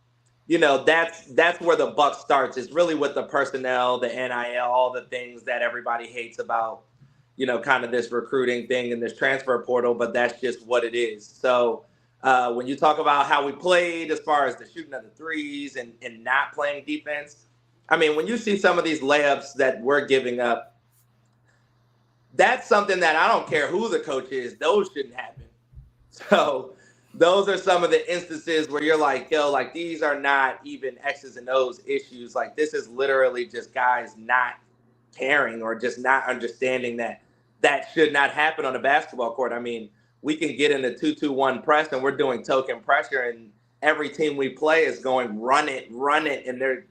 that's where the buck starts. It's really with the personnel, the NIL, all the things that everybody hates about, kind of this recruiting thing and this transfer portal, but that's just what it is. So when you talk about how we played as far as the shooting of the threes and not playing defense, I mean, when you see some of these layups that we're giving up, that's something that I don't care who the coach is, those shouldn't happen. So those are some of the instances where you're like, yo, like these are not even X's and O's issues. Like this is literally just guys not caring or just not understanding that that should not happen on a basketball court. I mean, we can get in a 2-2-1 press and we're doing token pressure, and every team we play is going run it, and they're,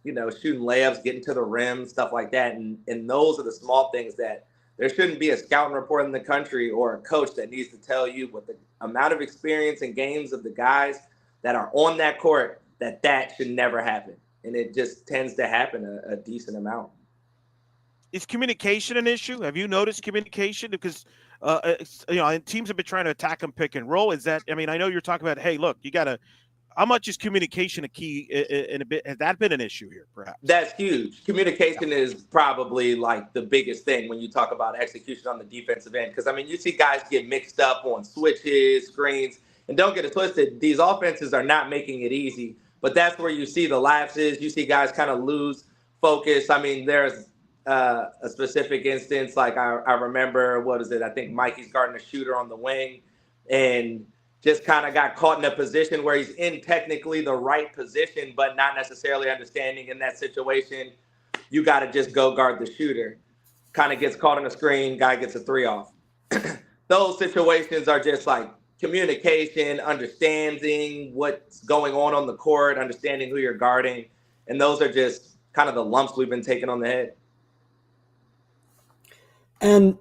you know, shooting layups, getting to the rim, stuff like that. And those are the small things that there shouldn't be a scouting report in the country or a coach that needs to tell you what the amount of experience and games of the guys that are on that court, that should never happen. And it just tends to happen a decent amount. Is communication an issue? Have you noticed communication? Because, you know, and teams have been trying to attack them pick and roll. Is that, I mean, I know you're talking about, hey, look, you got to, how much is communication a key in a bit? Has that been an issue here, perhaps? That's huge. Communication is probably like the biggest thing when you talk about execution on the defensive end. Because, I mean, you see guys get mixed up on switches, screens, and don't get it twisted. These offenses are not making it easy, but that's where you see the lapses. You see guys kind of lose focus. I mean, there's a specific instance. Like I remember, what is it? I think Mikey's guarding a shooter on the wing and just kind of got caught in a position where he's in technically the right position, but not necessarily understanding in that situation, you got to just go guard the shooter. Kind of gets caught in a screen, guy gets a 3 off. Those situations are just like communication, understanding what's going on the court, understanding who you're guarding. And those are just kind of the lumps we've been taking on the head. And,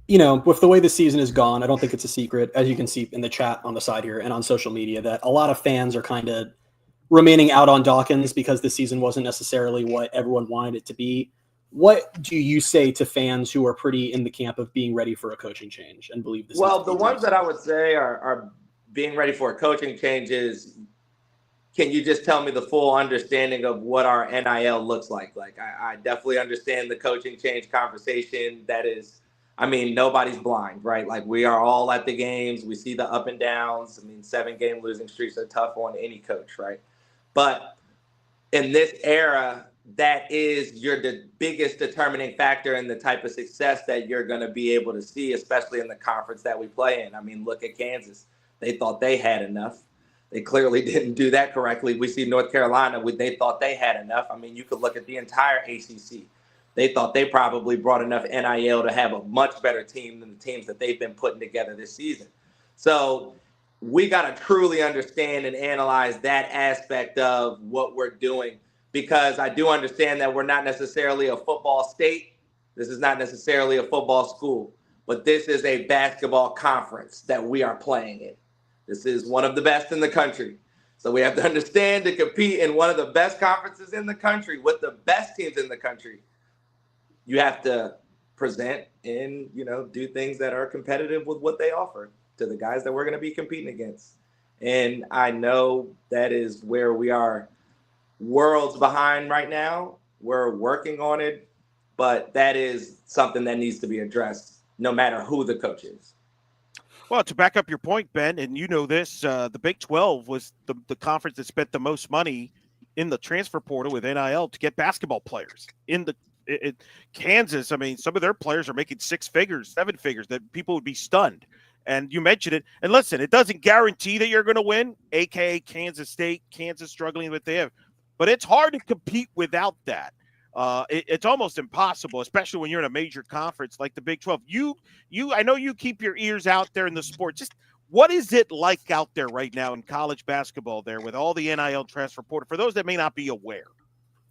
you know, with the way the season is gone, I don't think it's a secret, as you can see in the chat on the side here and on social media, that a lot of fans are kind of remaining out on Dawkins because the season wasn't necessarily what everyone wanted it to be. What do you say to fans who are pretty in the camp of being ready for a coaching change and believe this? Well, the ones that I would say are being ready for a coaching change is, can you just tell me the full understanding of what our NIL looks like? Like, I definitely understand the coaching change conversation. That is, I mean, nobody's blind, right? Like, we are all at the games. We see the up and downs. I mean, 7-game losing streaks are tough on any coach, right? But in this era, that is the biggest determining factor in the type of success that you're going to be able to see, especially in the conference that we play in. I mean, look at Kansas. They thought they had enough. They clearly didn't do that correctly. We see North Carolina, they thought they had enough. I mean, you could look at the entire ACC. They thought they probably brought enough NIL to have a much better team than the teams that they've been putting together this season. So we got to truly understand and analyze that aspect of what we're doing, because I do understand that we're not necessarily a football state. This is not necessarily a football school, but this is a basketball conference that we are playing in. This is one of the best in the country. So we have to understand, to compete in one of the best conferences in the country with the best teams in the country, you have to present and, you know, do things that are competitive with what they offer to the guys that we're going to be competing against. And I know that is where we are worlds behind right now. We're working on it, but that is something that needs to be addressed no matter who the coach is. Well, to back up your point, Ben, and you know this, the Big 12 was the conference that spent the most money in the transfer portal with NIL to get basketball players. In Kansas, I mean, some of their players are making 6 figures, 7 figures, that people would be stunned. And you mentioned it. And listen, it doesn't guarantee that you're going to win, a.k.a. Kansas State, Kansas struggling with they have. But it's hard to compete without that. It's almost impossible, especially when you're in a major conference like the Big 12. I know you keep your ears out there in the sport. Just what is it like out there right now in college basketball there with all the NIL transfer portal, for those that may not be aware?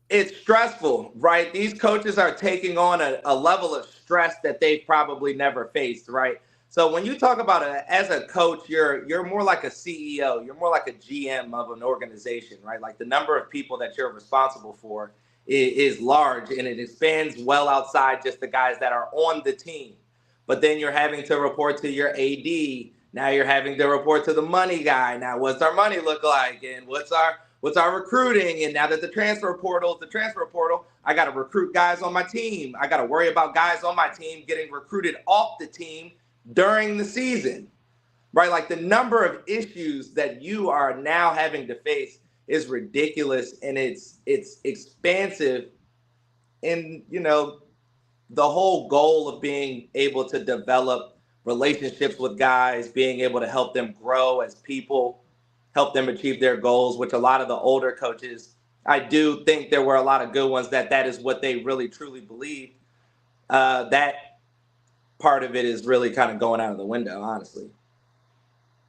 It's stressful, right? These coaches are taking on a level of stress that they've probably never faced, right? So when you talk about as a coach, you're more like a CEO. You're more like a GM of an organization, right? Like the number of people that you're responsible for is large, and it expands well outside just the guys that are on the team. But then you're having to report to your AD. Now you're having to report to the money guy. Now, what's our money look like? And what's our recruiting? And now that the transfer portal, I got to recruit guys on my team. I got to worry about guys on my team getting recruited off the team during the season, right? Like the number of issues that you are now having to face is ridiculous, and it's expansive. And, you know, the whole goal of being able to develop relationships with guys, being able to help them grow as people, help them achieve their goals, which a lot of the older coaches, I do think there were a lot of good ones that is what they really truly believe. That part of it is really kind of going out of the window, honestly.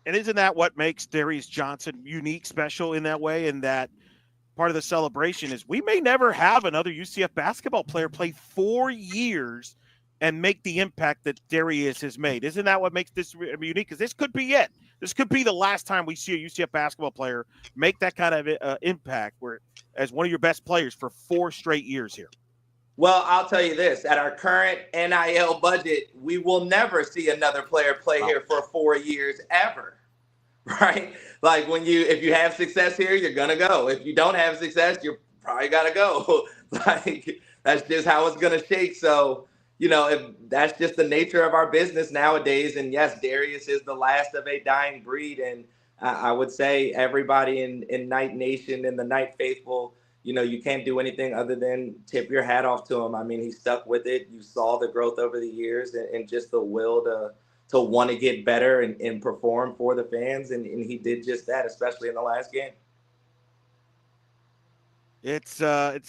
And isn't that what makes Darius Johnson unique, special in that way? And that part of the celebration is we may never have another UCF basketball player play 4 years and make the impact that Darius has made. Isn't that what makes this unique? Because this could be it. This could be the last time we see a UCF basketball player make that kind of impact where as one of your best players for 4 straight years here. Well, I'll tell you this. At our current NIL budget, we will never see another player play here for 4 years ever, right? Like if you have success here, you're going to go. If you don't have success, you're probably got to go. Like that's just how it's going to shake. So, if that's just the nature of our business nowadays. And yes, Darius is the last of a dying breed. And I would say everybody in Knight Nation and the Knight faithful, you can't do anything other than tip your hat off to him. I mean, he stuck with it. You saw the growth over the years and just the will to want to get better and perform for the fans. And he did just that, especially in the last game. It's a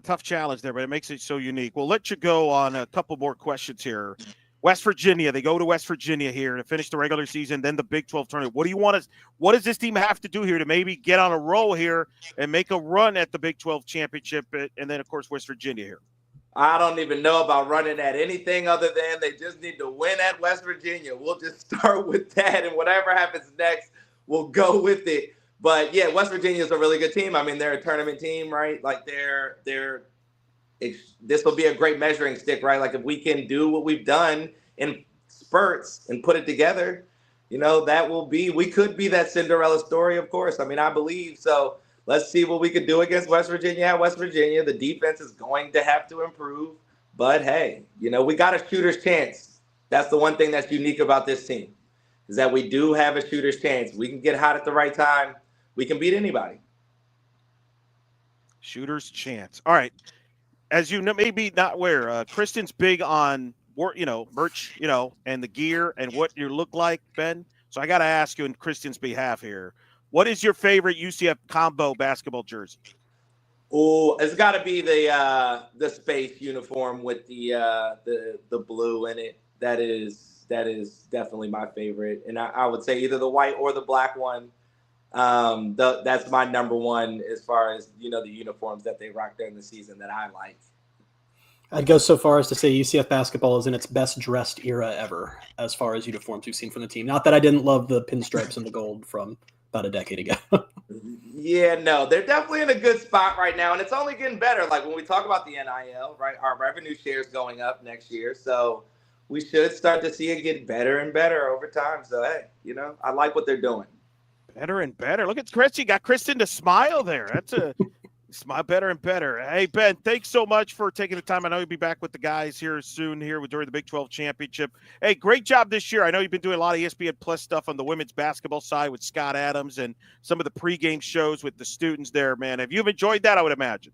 tough challenge there, but it makes it so unique. We'll let you go on a couple more questions here. West Virginia, they go to West Virginia here to finish the regular season, then the Big 12 tournament. What does this team have to do here to maybe get on a roll here and make a run at the Big 12 championship? And then, of course, West Virginia here. I don't even know about running at anything other than they just need to win at West Virginia. We'll just start with that, and whatever happens next, we'll go with it. But yeah, West Virginia is a really good team. I mean, they're a tournament team, right? Like this will be a great measuring stick, right? Like if we can do what we've done in spurts and put it together, we could be that Cinderella story, of course. I mean, I believe so. Let's see what we could do against West Virginia at West Virginia. The defense is going to have to improve, but hey, we got a shooter's chance. That's the one thing that's unique about this team is that we do have a shooter's chance. We can get hot at the right time. We can beat anybody. Shooter's chance. All right. As you know, maybe not aware, Kristen's big on merch, and the gear and what you look like, Ben. So I got to ask you in Kristen's behalf here, what is your favorite UCF combo basketball jersey? Oh, it's got to be the space uniform with the blue in it. That is definitely my favorite, and I would say either the white or the black one. That's my number one as far as the uniforms that they rock during the season that I like. I'd go so far as to say UCF basketball is in its best dressed era ever as far as uniforms we've seen from the team. Not that I didn't love the pinstripes and the gold from about a decade ago. Yeah, no, they're definitely in a good spot right now, and it's only getting better. Like when we talk about the NIL, right, our revenue share is going up next year, so we should start to see it get better and better over time. So hey, I like what they're doing. Better and better. Look at Chris. You got Kristen to smile there. That's a smile better and better. Hey, Ben, thanks so much for taking the time. I know you'll be back with the guys here soon during the Big 12 championship. Hey, great job this year. I know you've been doing a lot of ESPN Plus stuff on the women's basketball side with Scott Adams and some of the pregame shows with the students there, man. Have you enjoyed that, I would imagine?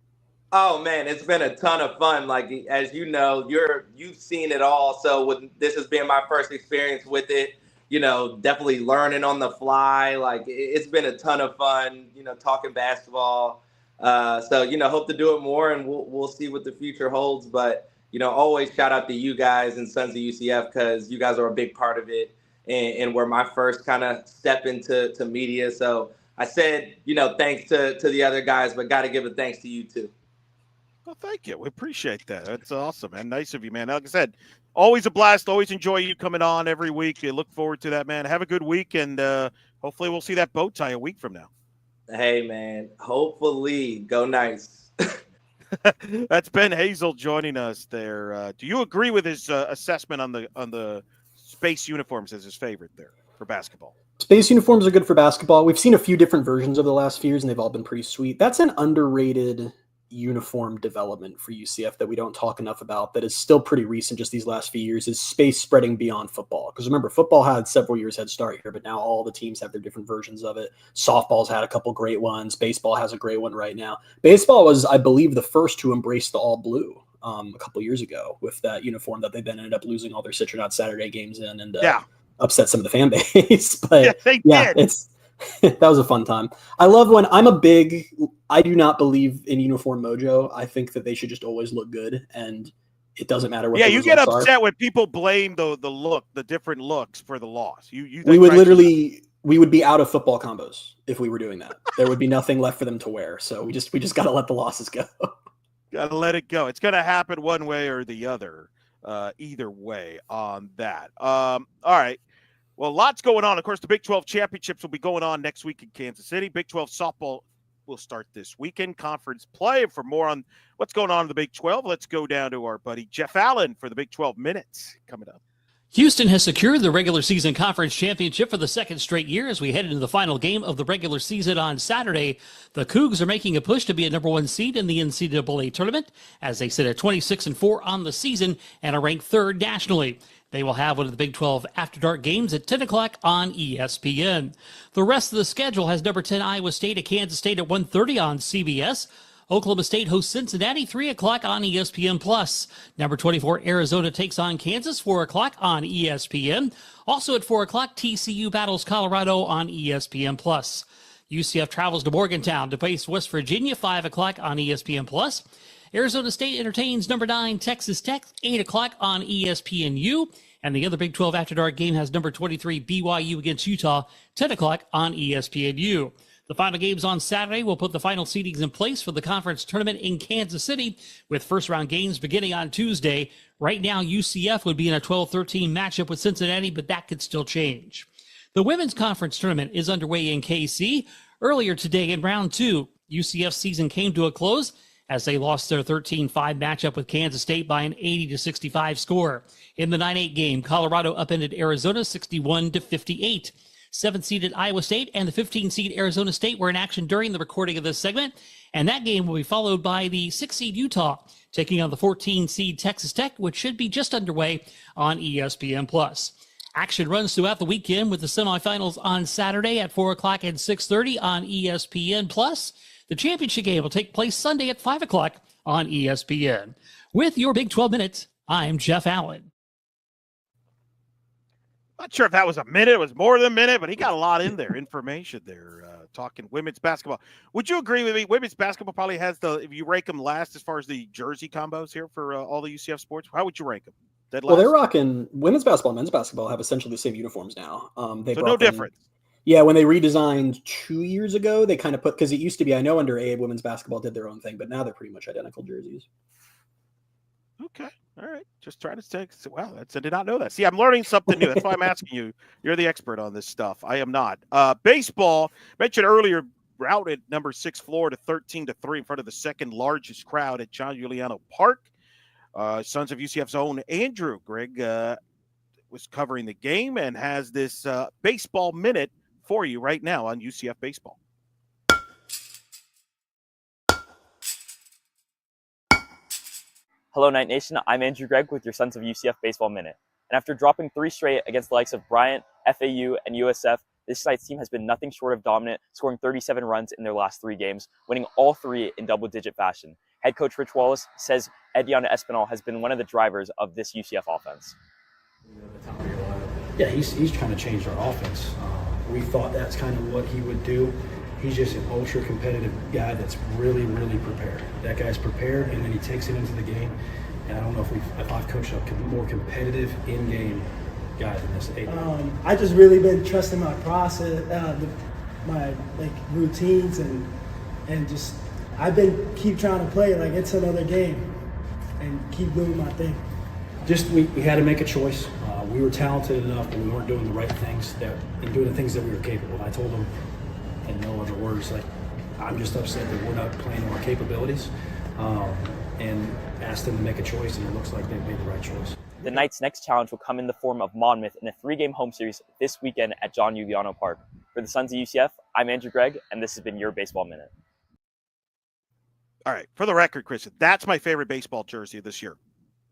Oh, man, it's been a ton of fun. Like, as you know, you've seen it all. So this has been my first experience with it. Definitely learning on the fly. Like it's been a ton of fun, talking basketball. So, hope to do it more and we'll see what the future holds. But, always shout out to you guys and Sons of UCF because you guys are a big part of it and were my first kind of step into media. So I said, thanks to the other guys, but got to give a thanks to you too. Well, thank you. We appreciate that. That's awesome, man. Nice of you, man. Like I said, always a blast. Always enjoy you coming on every week. You look forward to that, man. Have a good week, and hopefully we'll see that bow tie a week from now. Hey, man. Hopefully. Go Knights. That's Ben Hazel joining us there. Do you agree with his assessment on the space uniforms as his favorite there for basketball? Space uniforms are good for basketball. We've seen a few different versions over the last few years, and they've all been pretty sweet. That's an underrated uniform development for UCF that we don't talk enough about that is still pretty recent just these last few years is space spreading beyond football. Because remember, football had several years head start here, but now all the teams have their different versions of it. Softball's had a couple great ones. Baseball has a great one right now. Baseball was, I believe, the first to embrace the all blue a couple years ago with that uniform that they then ended up losing all their Citronaut Saturday games in and upset some of the fan base. But they did. That was a fun time. I love when I do not believe in uniform mojo. I think that they should just always look good, and it doesn't matter what. Yeah, you get upset when people blame the different looks for the loss. We would be out of football combos if we were doing that. There would be nothing left for them to wear. So we just got to let the losses go. Got to let it go. It's going to happen one way or the other. Either way on that. All right. Well, lots going on. Of course, the Big 12 championships will be going on next week in Kansas City. Big 12 softball will start this weekend. Conference play. And for more on what's going on in the Big 12, let's go down to our buddy Jeff Allen for the Big 12 Minutes coming up. Houston has secured the regular season conference championship for the second straight year as we head into the final game of the regular season on Saturday. The Cougs are making a push to be a number one seed in the NCAA tournament as they sit at 26-4 on the season and are ranked third nationally. They will have one of the Big 12 After Dark games at 10 o'clock on ESPN. The rest of the schedule has number 10 Iowa State at Kansas State at 1:30 on CBS. Oklahoma State hosts Cincinnati, 3 o'clock on ESPN+. Number 24, Arizona takes on Kansas, 4 o'clock on ESPN. Also at 4 o'clock, TCU battles Colorado on ESPN+. UCF travels to Morgantown to face West Virginia, 5 o'clock on ESPN+. Arizona State entertains number 9, Texas Tech, 8 o'clock on ESPNU. And the other Big 12 After Dark game has number 23, BYU against Utah, 10 o'clock on ESPNU. The final games on Saturday will put the final seedings in place for the conference tournament in Kansas City, with first-round games beginning on Tuesday. Right now, UCF would be in a 12-13 matchup with Cincinnati, but that could still change. The women's conference tournament is underway in KC. Earlier today in round 2, UCF's season came to a close as they lost their 13-5 matchup with Kansas State by an 80-65 score. In the 9-8 game, Colorado upended Arizona 61-58. 7th-seeded Iowa State and the 15th-seed Arizona State were in action during the recording of this segment, and that game will be followed by the 6th-seed Utah taking on the 14th-seed Texas Tech, which should be just underway on ESPN+. Action runs throughout the weekend with the semifinals on Saturday at 4 o'clock and 6:30 on ESPN+. The championship game will take place Sunday at 5 o'clock on ESPN. With your Big 12 Minutes, I'm Jeff Allen. Not sure if that was a minute. It was more than a minute, but he got a lot in there, information there, talking women's basketball. Would you agree with me? Women's basketball probably has if you rank them last as far as the jersey combos here for all the UCF sports. How would you rank them? Well, they're rocking women's basketball and men's basketball have essentially the same uniforms now. So no difference. Yeah, when they redesigned 2 years ago, they kind of put, because it used to be, I know under Abe, women's basketball did their own thing, but now they're pretty much identical jerseys. Okay. All right. Just trying to say, wow, I did not know that. See, I'm learning something new. That's why I'm asking you. You're the expert on this stuff. I am not. Baseball, mentioned earlier, routed number 6 Florida 13-3 in front of the second largest crowd at John Juliano Park. Sons of UCF's own Andrew Greg was covering the game and has this baseball minute for you right now on UCF Baseball. Hello, Night Nation. I'm Andrew Gregg with your Sons of UCF Baseball Minute. And after dropping 3 straight against the likes of Bryant, FAU, and USF, this night's team has been nothing short of dominant, scoring 37 runs in their last 3 games, winning all 3 in double-digit fashion. Head coach Rich Wallace says Ediana Espinal has been one of the drivers of this UCF offense. Yeah, he's trying to change our offense. We thought that's kind of what he would do. He's just an ultra-competitive guy that's really, really prepared. That guy's prepared, and then he takes it into the game. And I don't know if I've coached a more competitive in-game guy than this. I just really been trusting my process, my routines, and just I've been keep trying to play like it's another game, and keep doing my thing. Just we had to make a choice. We were talented enough, but we weren't doing the right things and doing the things that we were capable. I told them, in no other words, like, I'm just upset that we're not playing to our capabilities, and asked them to make a choice, and it looks like they've made the right choice. The Knights' next challenge will come in the form of Monmouth in a 3-game home series this weekend at John Juliano Park. For the Sons of UCF, I'm Andrew Gregg, and this has been your Baseball Minute. All right, for the record, Chris, that's my favorite baseball jersey this year.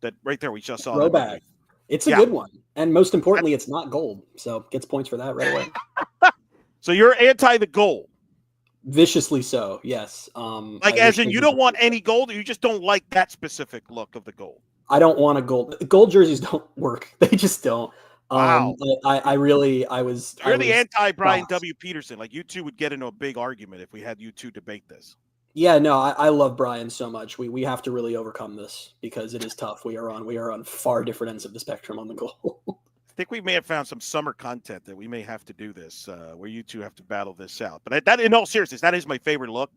That right there, we just saw. Throwback. It's a good one, and most importantly, it's not gold, so gets points for that right away. So you're anti the gold. Viciously so, yes. Like, I as wish in, they you just- don't want any gold. You just don't like that specific look of the gold. I don't want a gold jerseys don't work. They just don't. Wow. I was You're the anti-Brian shocked. W. Peterson. Like, you two would get into a big argument if we had you two debate this. Yeah, no, I love Brian so much. We have to really overcome this because it is tough. We are on far different ends of the spectrum on the goal. I think we may have found some summer content that we may have to do this, where you two have to battle this out. But that, in all seriousness, that is my favorite look.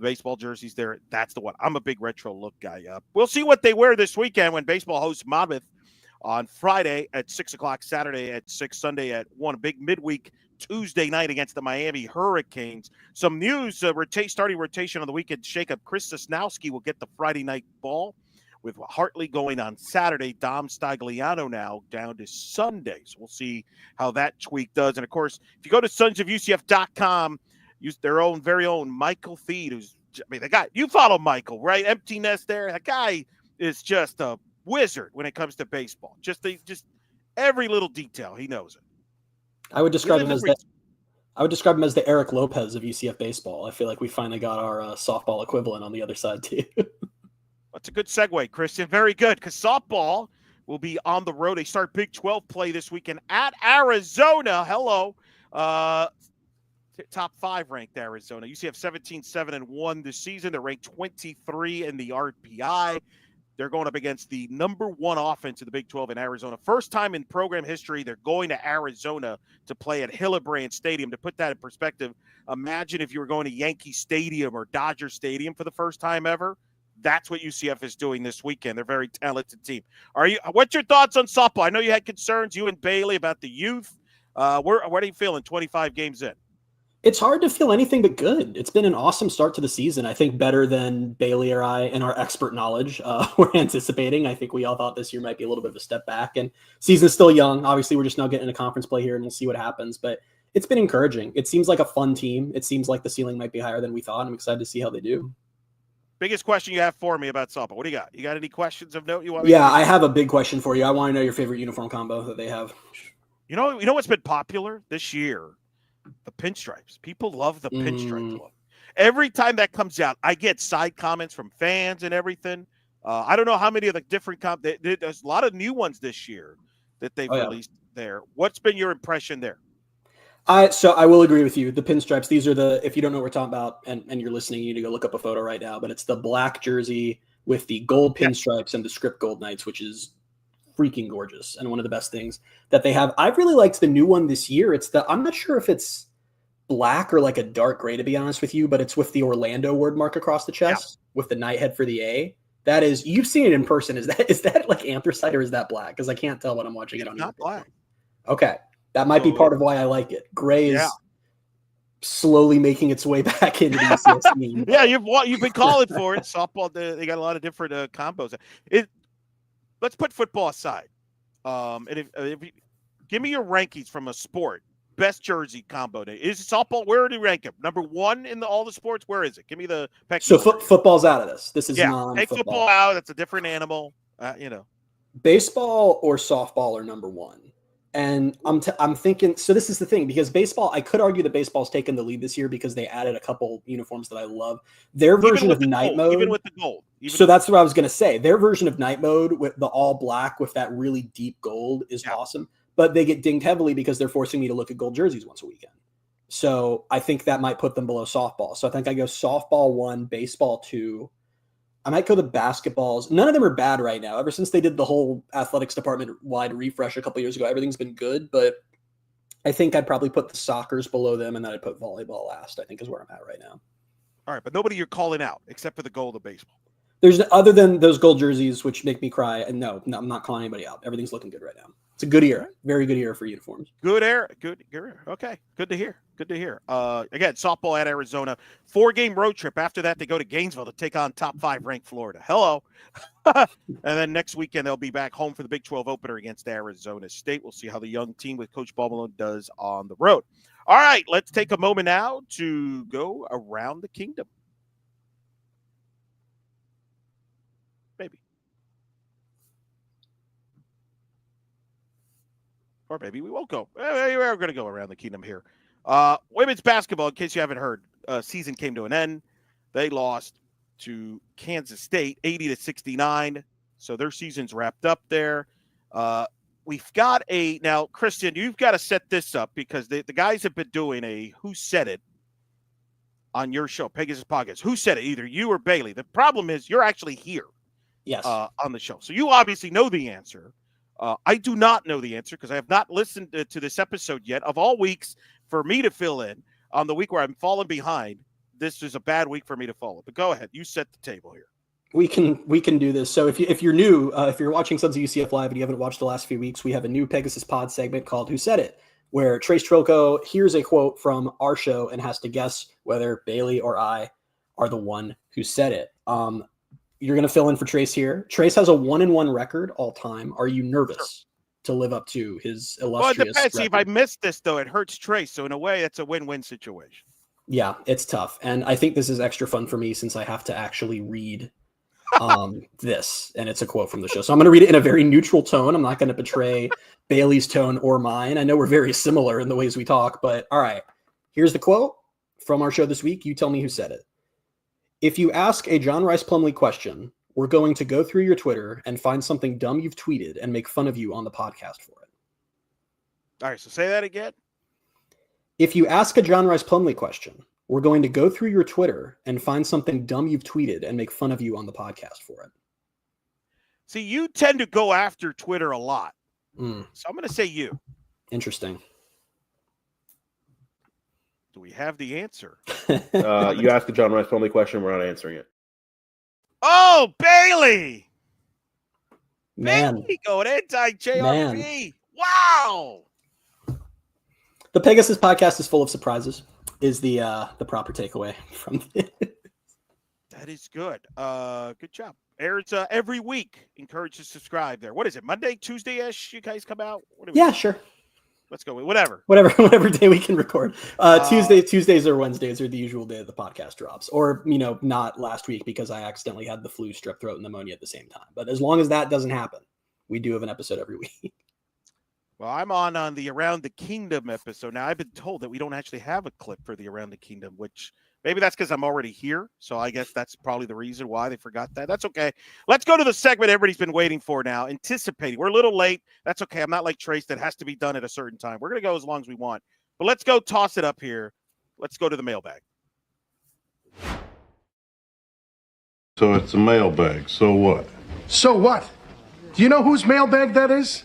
Baseball jerseys there. That's the one. I'm a big retro look guy. We'll see what they wear this weekend when baseball hosts Monmouth on Friday at 6 o'clock, Saturday at 6, Sunday at 1. A big midweek Tuesday night against the Miami Hurricanes. Some news, starting rotation on the weekend shakeup. Chris Sosnowski will get the Friday night ball with Hartley going on Saturday. Dom Stagliano now down to Sunday. So we'll see how that tweak does. And, of course, if you go to sonsofUCF.com, use their own very own Michael Feed, the guy, you follow Michael, right? Empty Nest there. That guy is just a wizard when it comes to baseball. Just every little detail, he knows it. I would describe him as the Eric Lopez of UCF baseball. I feel like we finally got our softball equivalent on the other side too. That's a good segue, Christian. Very good, because softball will be on the road. They start Big 12 play this weekend at Arizona. Hello. Top 5 ranked Arizona. UCF 17-7-1 this season. They're ranked 23 in the RPI. They're going up against the number 1 offense in the Big 12 in Arizona. First time in program history, they're going to Arizona to play at Hillebrand Stadium. To put that in perspective, imagine if you were going to Yankee Stadium or Dodger Stadium for the first time ever. That's what UCF is doing this weekend. They're a very talented team. What's your thoughts on softball? I know you had concerns, you and Bailey, about the youth. What are you feeling 25 games in? It's hard to feel anything but good. It's been an awesome start to the season. I think better than Bailey or I, in our expert knowledge, were anticipating. I think we all thought this year might be a little bit of a step back. And season's still young. Obviously, we're just now getting into conference play here, and we'll see what happens. But it's been encouraging. It seems like a fun team. It seems like the ceiling might be higher than we thought. I'm excited to see how they do. Biggest question you have for me about softball. What do you got? You got any questions of note you want? Yeah, I have a big question for you. I want to know your favorite uniform combo that they have. You know what's been popular this year? The pinstripes. People love the pinstripe look. Every time that comes out, I get side comments from fans and everything. I don't know how many of the different there's a lot of new ones this year that they've released there. What's been your impression there? So I will agree with you. The pinstripes, these are if you don't know what we're talking about and you're listening, you need to go look up a photo right now, but it's the black jersey with the gold pinstripes and the script gold knights, which is freaking gorgeous and one of the best things that they have. I've really liked the new one this year. I'm not sure if it's black or like a dark gray, to be honest with you, but it's with the Orlando word mark across the chest with the knight head for the A. That is, you've seen it in person. Is that like anthracite or is that black? Because I can't tell when I'm watching it on. Not black. Okay, that might be part of why I like it. Gray is slowly making its way back into the UCF scene. Yeah, you've been calling for it. Softball, they got a lot of different combos. Let's put football aside. And if you, give me your rankings from a sport. Best jersey combo day. Is softball, where do you rank it? Number 1 in all the sports? Where is it? Give me the So football's out of this. This is non-football. Take football out. That's a different animal. Baseball or softball are number 1. And I'm thinking, so this is the thing, because baseball, I could argue that baseball's taken the lead this year because they added a couple uniforms that I love. Their version of night mode. Even with the gold. So that's what I was going to say. Their version of night mode with the all black with that really deep gold is awesome. But they get dinged heavily because they're forcing me to look at gold jerseys once a weekend. So I think that might put them below softball. So I think I go softball 1, baseball 2. I might go the basketballs. None of them are bad right now. Ever since they did the whole athletics department wide refresh a couple years ago, everything's been good. But I think I'd probably put the soccers below them, and then I'd put volleyball last, I think is where I'm at right now. All right, but nobody you're calling out except for the gold of baseball. There's other than those gold jerseys, which make me cry. And no, I'm not calling anybody out. Everything's looking good right now. It's a good year. Very good year for uniforms. Good year. Okay. Good to hear. Again, softball at Arizona. 4-game road trip. After that, they go to Gainesville to take on top 5 ranked Florida. Hello. And then next weekend, they'll be back home for the Big 12 opener against Arizona State. We'll see how the young team with Coach Ball does on the road. All right. Let's take a moment now to go around the kingdom. Or maybe we won't go. We're going to go around the kingdom here. Women's basketball, in case you haven't heard, season came to an end. They lost to Kansas State 80-69. So their season's wrapped up there. We've got now, Christian, you've got to set this up because the guys have been doing a Who Said It on your show, Pegasus Podcast. Who said it? Either you or Bailey. The problem is you're actually here. Yes. On the show. So you obviously know the answer. I do not know the answer because I have not listened to this episode yet. Of all weeks for me to fill in on the week where I'm falling behind, this is a bad week for me to follow. But go ahead. You set the table here. We can do this. So if you're new, if you're watching Sons of UCF Live and you haven't watched the last few weeks, we have a new Pegasus Pod segment called Who Said It, where Trace Trolko hears a quote from our show and has to guess whether Bailey or I are the one who said it. You're going to fill in for Trace here. Trace has a 1-1 record all time. Are you nervous to live up to his illustrious Well, it depends. See, if I record? miss this, though, it hurts Trace. So in a way, it's a win-win situation. Yeah, it's tough. And I think this is extra fun for me since I have to actually read this. And it's a quote from the show. So I'm going to read it in a very neutral tone. I'm not going to betray Bailey's tone or mine. I know we're very similar in the ways we talk, but all right. Here's the quote from our show this week. You tell me who said it. If you ask a John Rice Plumlee question, we're going to go through your Twitter and find something dumb you've tweeted and make fun of you on the podcast for it. All right, so say that again. If you ask a John Rice Plumlee question, we're going to go through your Twitter and find something dumb you've tweeted and make fun of you on the podcast for it. See, you tend to go after Twitter a lot. So I'm going to say you. Interesting. Do we have the answer? You asked the John Rice Plumlee question. We're not answering it. Oh, Bailey! Man. Bailey going anti-JRP. Man. Wow! The Pegasus podcast is full of surprises, is the proper takeaway from this. That is good. Good job. Airs every week. Encourage to subscribe there. What is it? Monday, Tuesday-ish? You guys come out? Yeah, sure. Let's go with whatever day we can record. Tuesdays or Wednesdays are the usual day that the podcast drops, or not last week because I accidentally had the flu, strep throat, and pneumonia at the same time. But as long as that doesn't happen, we do have an episode every week. Well, I'm on the Around the Kingdom episode now. I've been told that we don't actually have a clip for the Around the Kingdom, which maybe that's because I'm already here. So I guess that's probably the reason why they forgot that. That's okay. Let's go to the segment everybody's been waiting for now, anticipating. We're a little late. That's okay. I'm not like Trace that has to be done at a certain time. We're going to go as long as we want. But let's go toss it up here. Let's go to the mailbag. So it's a mailbag. So what? So what? Do you know whose mailbag that is?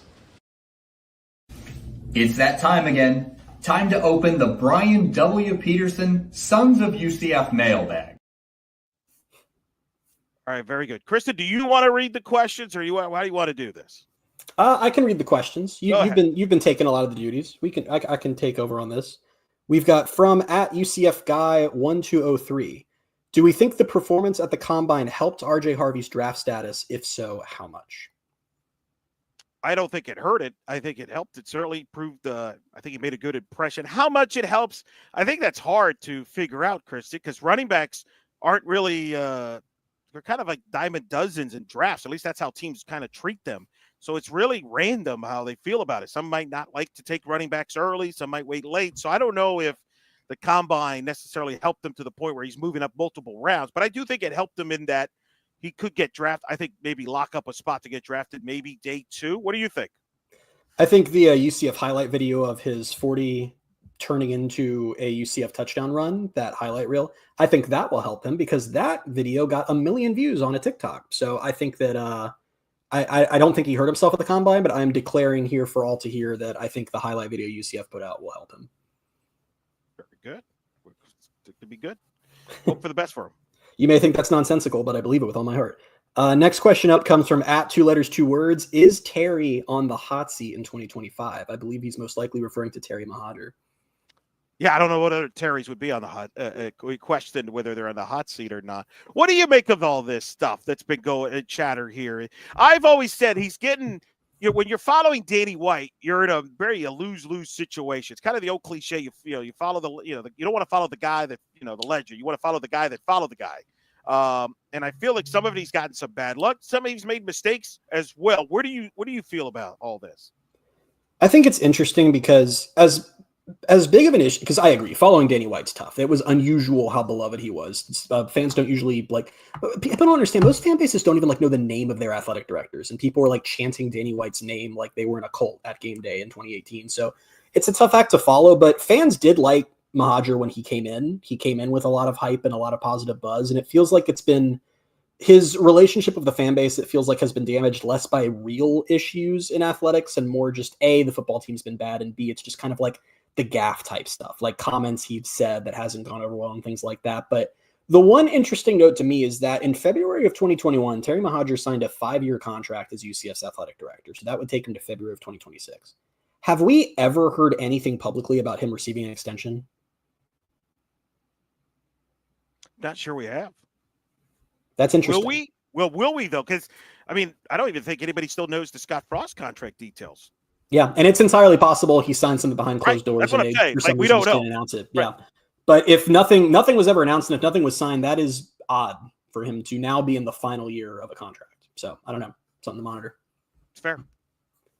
It's that time again. Time to open the Brian W. Peterson Sons of UCF mailbag. All right, very good. Krista, do you want to read the questions, or how do you want to do this? I can read the questions. You've been taking a lot of the duties. I can take over on this. We've got from @UCF Guy 1203. Do we think the performance at the Combine helped RJ Harvey's draft status? If so, how much? I don't think it hurt it. I think it helped. It certainly proved, I think he made a good impression. How much it helps, I think that's hard to figure out, Christy, because running backs aren't really, they're kind of like dime a dozens in drafts. At least that's how teams kind of treat them. So it's really random how they feel about it. Some might not like to take running backs early. Some might wait late. So I don't know if the Combine necessarily helped him to the point where he's moving up multiple rounds. But I do think it helped him in that he could get drafted. I think maybe lock up a spot to get drafted maybe day 2. What do you think? I think the UCF highlight video of his 40 turning into a UCF touchdown run, that highlight reel, I think that will help him because that video got 1 million views on a TikTok. So I think that I don't think he hurt himself at the Combine, but I'm declaring here for all to hear that I think the highlight video UCF put out will help him. Very good. It could be good. Hope for the best for him. You may think that's nonsensical, but I believe it with all my heart. Next question up comes from @2letters2words. Is Terry on the hot seat in 2025? I believe he's most likely referring to Terry Mahader. Yeah, I don't know what other Terrys would be on the hot. We questioned whether they're on the hot seat or not. What do you make of all this stuff that's been going chatter here? I've always said he's getting. When you're following Danny White, you're in a lose-lose situation. It's kind of the old cliche. You follow you don't want to follow the guy that the legend. You want to follow the guy that followed the guy. And I feel like some of it he's gotten some bad luck. Some of he's made mistakes as well. What do you feel about all this? I think it's interesting because as as big of an issue, because I agree, following Danny White's tough. It was unusual how beloved he was. Fans don't usually people don't understand. Most fan bases don't even know the name of their athletic directors, and people were chanting Danny White's name like they were in a cult at game day in 2018. So it's a tough act to follow, but fans did like Mahajer when he came in. He came in with a lot of hype and a lot of positive buzz, and it feels like it's been his relationship with the fan base, it feels like, has been damaged less by real issues in athletics and more just A, the football team's been bad, and B, it's just kind of the gaffe type stuff, like comments he'd said that hasn't gone over well and things like that. But the one interesting note to me is that in February of 2021, Terry Mahajer signed a 5-year contract as UCF's athletic director. So that would take him to February of 2026. Have we ever heard anything publicly about him receiving an extension? Not sure we have. That's interesting. Will we? Well, will we though? Because I mean, I don't even think anybody still knows the Scott Frost contract details. Yeah, and it's entirely possible he signed something behind closed doors. That's what I'm saying. For some We reason don't just know. didn't announce it. Right. Yeah, but if nothing was ever announced, and if nothing was signed, that is odd for him to now be in the final year of a contract. So I don't know, something to monitor. It's fair.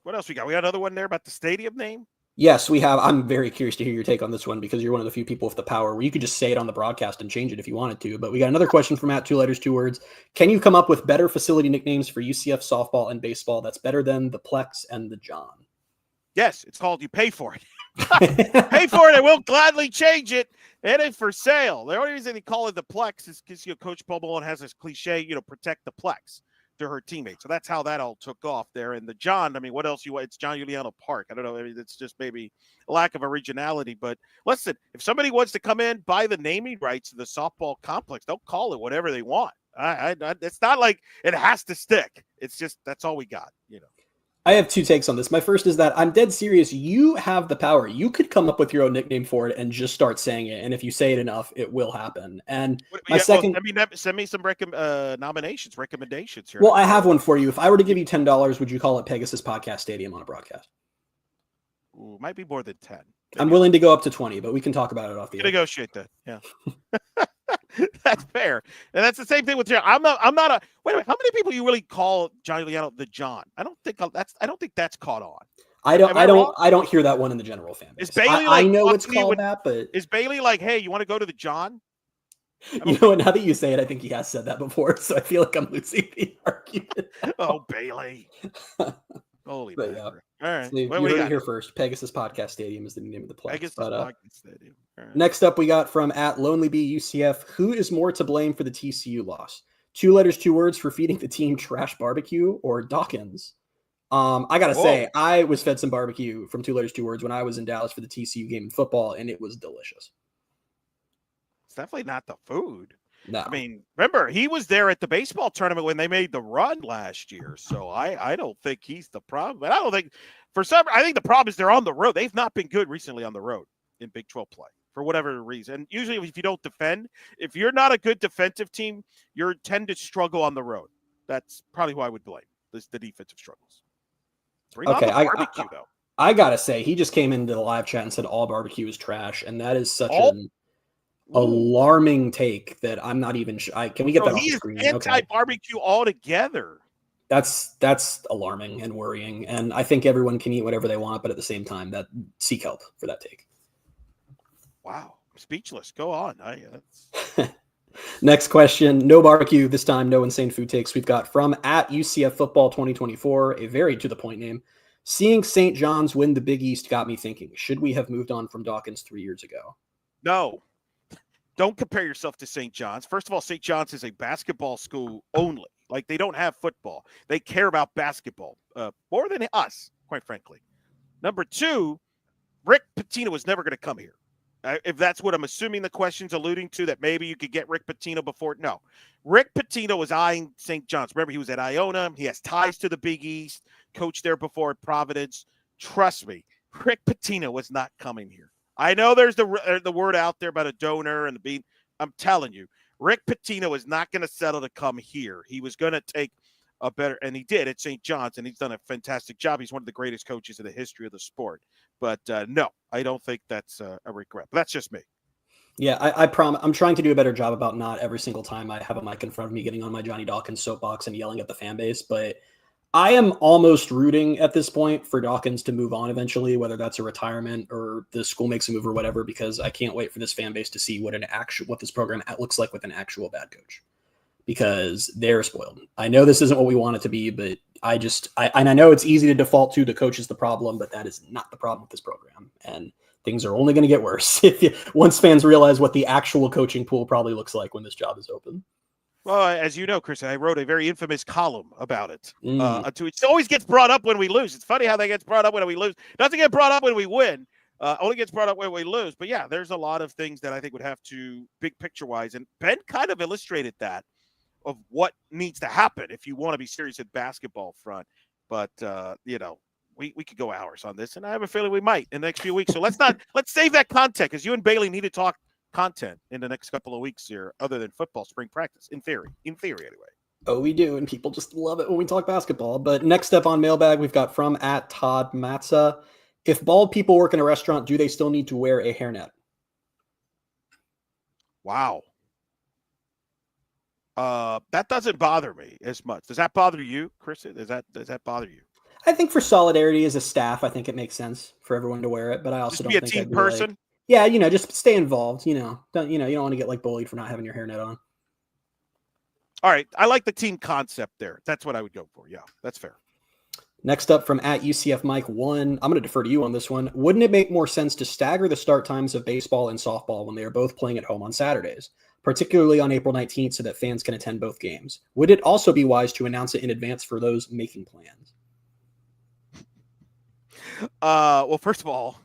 What else we got? We got another one there about the stadium name. Yes, we have. I'm very curious to hear your take on this one because you're one of the few people with the power where you could just say it on the broadcast and change it if you wanted to. But we got another question from Matt, 2 letters, 2 words. Can you come up with better facility nicknames for UCF softball and baseball that's better than the Plex and the John? Yes, it's called You Pay For It. Pay for it, and we'll gladly change it. It ain't for sale. The only reason they call it the Plex is because Coach Boyle has this cliche, protect the Plex to her teammates. So that's how that all took off there. And the John, I mean, what else it's John Juliano Park. I don't know. I mean, it's just maybe a lack of originality. But listen, if somebody wants to come in, buy the naming rights to the softball complex, they'll call it whatever they want. It's not like it has to stick. It's just that's all we got. I have 2 takes on this. My first is that I'm dead serious. You have the power. You could come up with your own nickname for it and just start saying it. And if you say it enough, it will happen. And my second, send me some recommendations here. Well, I have one for you. If I were to give you $10, would you call it Pegasus Podcast Stadium on a broadcast? Ooh, might be more than 10. I'm willing to go up to 20, but we can talk about it off the air. Negotiate that. Yeah. That's fair. And that's the same thing with John. I'm not a wait a minute. How many people you really call John Juliano the John? I don't think that's caught on. I don't hear that one in the general fan base. Is Bailey I know it's called that, but is Bailey like, hey, you want to go to the John? You know what? Now that you say it, I think he has said that before, so I feel like I'm losing the argument. Oh, Bailey. Holy but, yeah. All right. So you heard it here first. Pegasus Podcast Stadium is the name of the place. Pegasus Podcast Stadium. Right. Next up, we got from @LonelyBUCF. Who is more to blame for the TCU loss? 2 letters, 2 words for feeding the team trash barbecue or Dawkins? I gotta say, I was fed some barbecue from 2 letters, 2 words when I was in Dallas for the TCU game in football, and it was delicious. It's definitely not the food. No. I mean, remember, he was there at the baseball tournament when they made the run last year. So I don't think he's the problem. But I don't think I think the problem is they're on the road. They've not been good recently on the road in Big 12 play for whatever reason. Usually if you don't defend, if you're not a good defensive team, you tend to struggle on the road. That's probably who I would blame, the defensive struggles. Okay, I gotta say, he just came into the live chat and said all barbecue is trash, and that is such an alarming take that I'm not even sure. Can we get that off the screen? He is anti-barbecue altogether. That's alarming and worrying, and I think everyone can eat whatever they want, but at the same time, seek help for that take. Wow, I'm speechless. Go on. Next question. No barbecue this time. No insane food takes. We've got from @UCF Football 2024, a very to the point name. Seeing St. John's win the Big East got me thinking, should we have moved on from Dawkins 3 years ago? No. Don't compare yourself to St. John's. First of all, St. John's is a basketball school only. Like, they don't have football. They care about basketball more than us, quite frankly. Number 2, Rick Pitino was never going to come here. If that's what I'm assuming the question's alluding to, that maybe you could get Rick Pitino before. No. Rick Pitino was eyeing St. John's. Remember, he was at Iona. He has ties to the Big East. Coached there before at Providence. Trust me, Rick Pitino was not coming here. I know there's the word out there about a donor and the beat. I'm telling you, Rick Pitino is not going to settle to come here. He was going to take a better, and he did at St. John's, and he's done a fantastic job. He's one of the greatest coaches in the history of the sport. But no, I don't think that's a regret. But that's just me. Yeah, I promise. I'm trying to do a better job about not every single time I have a mic in front of me getting on my Johnny Dawkins soapbox and yelling at the fan base. But I am almost rooting at this point for Dawkins to move on eventually, whether that's a retirement or the school makes a move or whatever, because I can't wait for this fan base to see what this program looks like with an actual bad coach, because they're spoiled. I know this isn't what we want it to be, but I know it's easy to default to the coach is the problem, but that is not the problem with this program. And things are only going to get worse once fans realize what the actual coaching pool probably looks like when this job is open. Well, as you know, Chris, I wrote a very infamous column about it. It always gets brought up when we lose. It's funny how that gets brought up when we lose. Doesn't get brought up when we win. Only gets brought up when we lose. But yeah, there's a lot of things that I think would have to, big picture wise, and Ben kind of illustrated that of what needs to happen if you want to be serious at basketball front. But we could go hours on this, and I have a feeling we might in the next few weeks. So let's save that content, because you and Bailey need to talk content in the next couple of weeks here, other than football spring practice, in theory anyway. Oh, we do, and people just love it when we talk basketball. But next up on mailbag, we've got from @Todd Matza. If bald people work in a restaurant, do they still need to wear a hairnet? Wow. That doesn't bother me as much. Does that bother you, Chris? Does that bother you? I think for solidarity as a staff, I think it makes sense for everyone to wear it, but I also don't be a think team I'd be person. Like, yeah, just stay involved. You don't want to get like bullied for not having your hairnet on. All right, I like the team concept there. That's what I would go for. Yeah, that's fair. Next up from @UCF Mike 1, I'm going to defer to you on this one. Wouldn't it make more sense to stagger the start times of baseball and softball when they are both playing at home on Saturdays, particularly on April 19th, so that fans can attend both games? Would it also be wise to announce it in advance for those making plans? Well, first of all,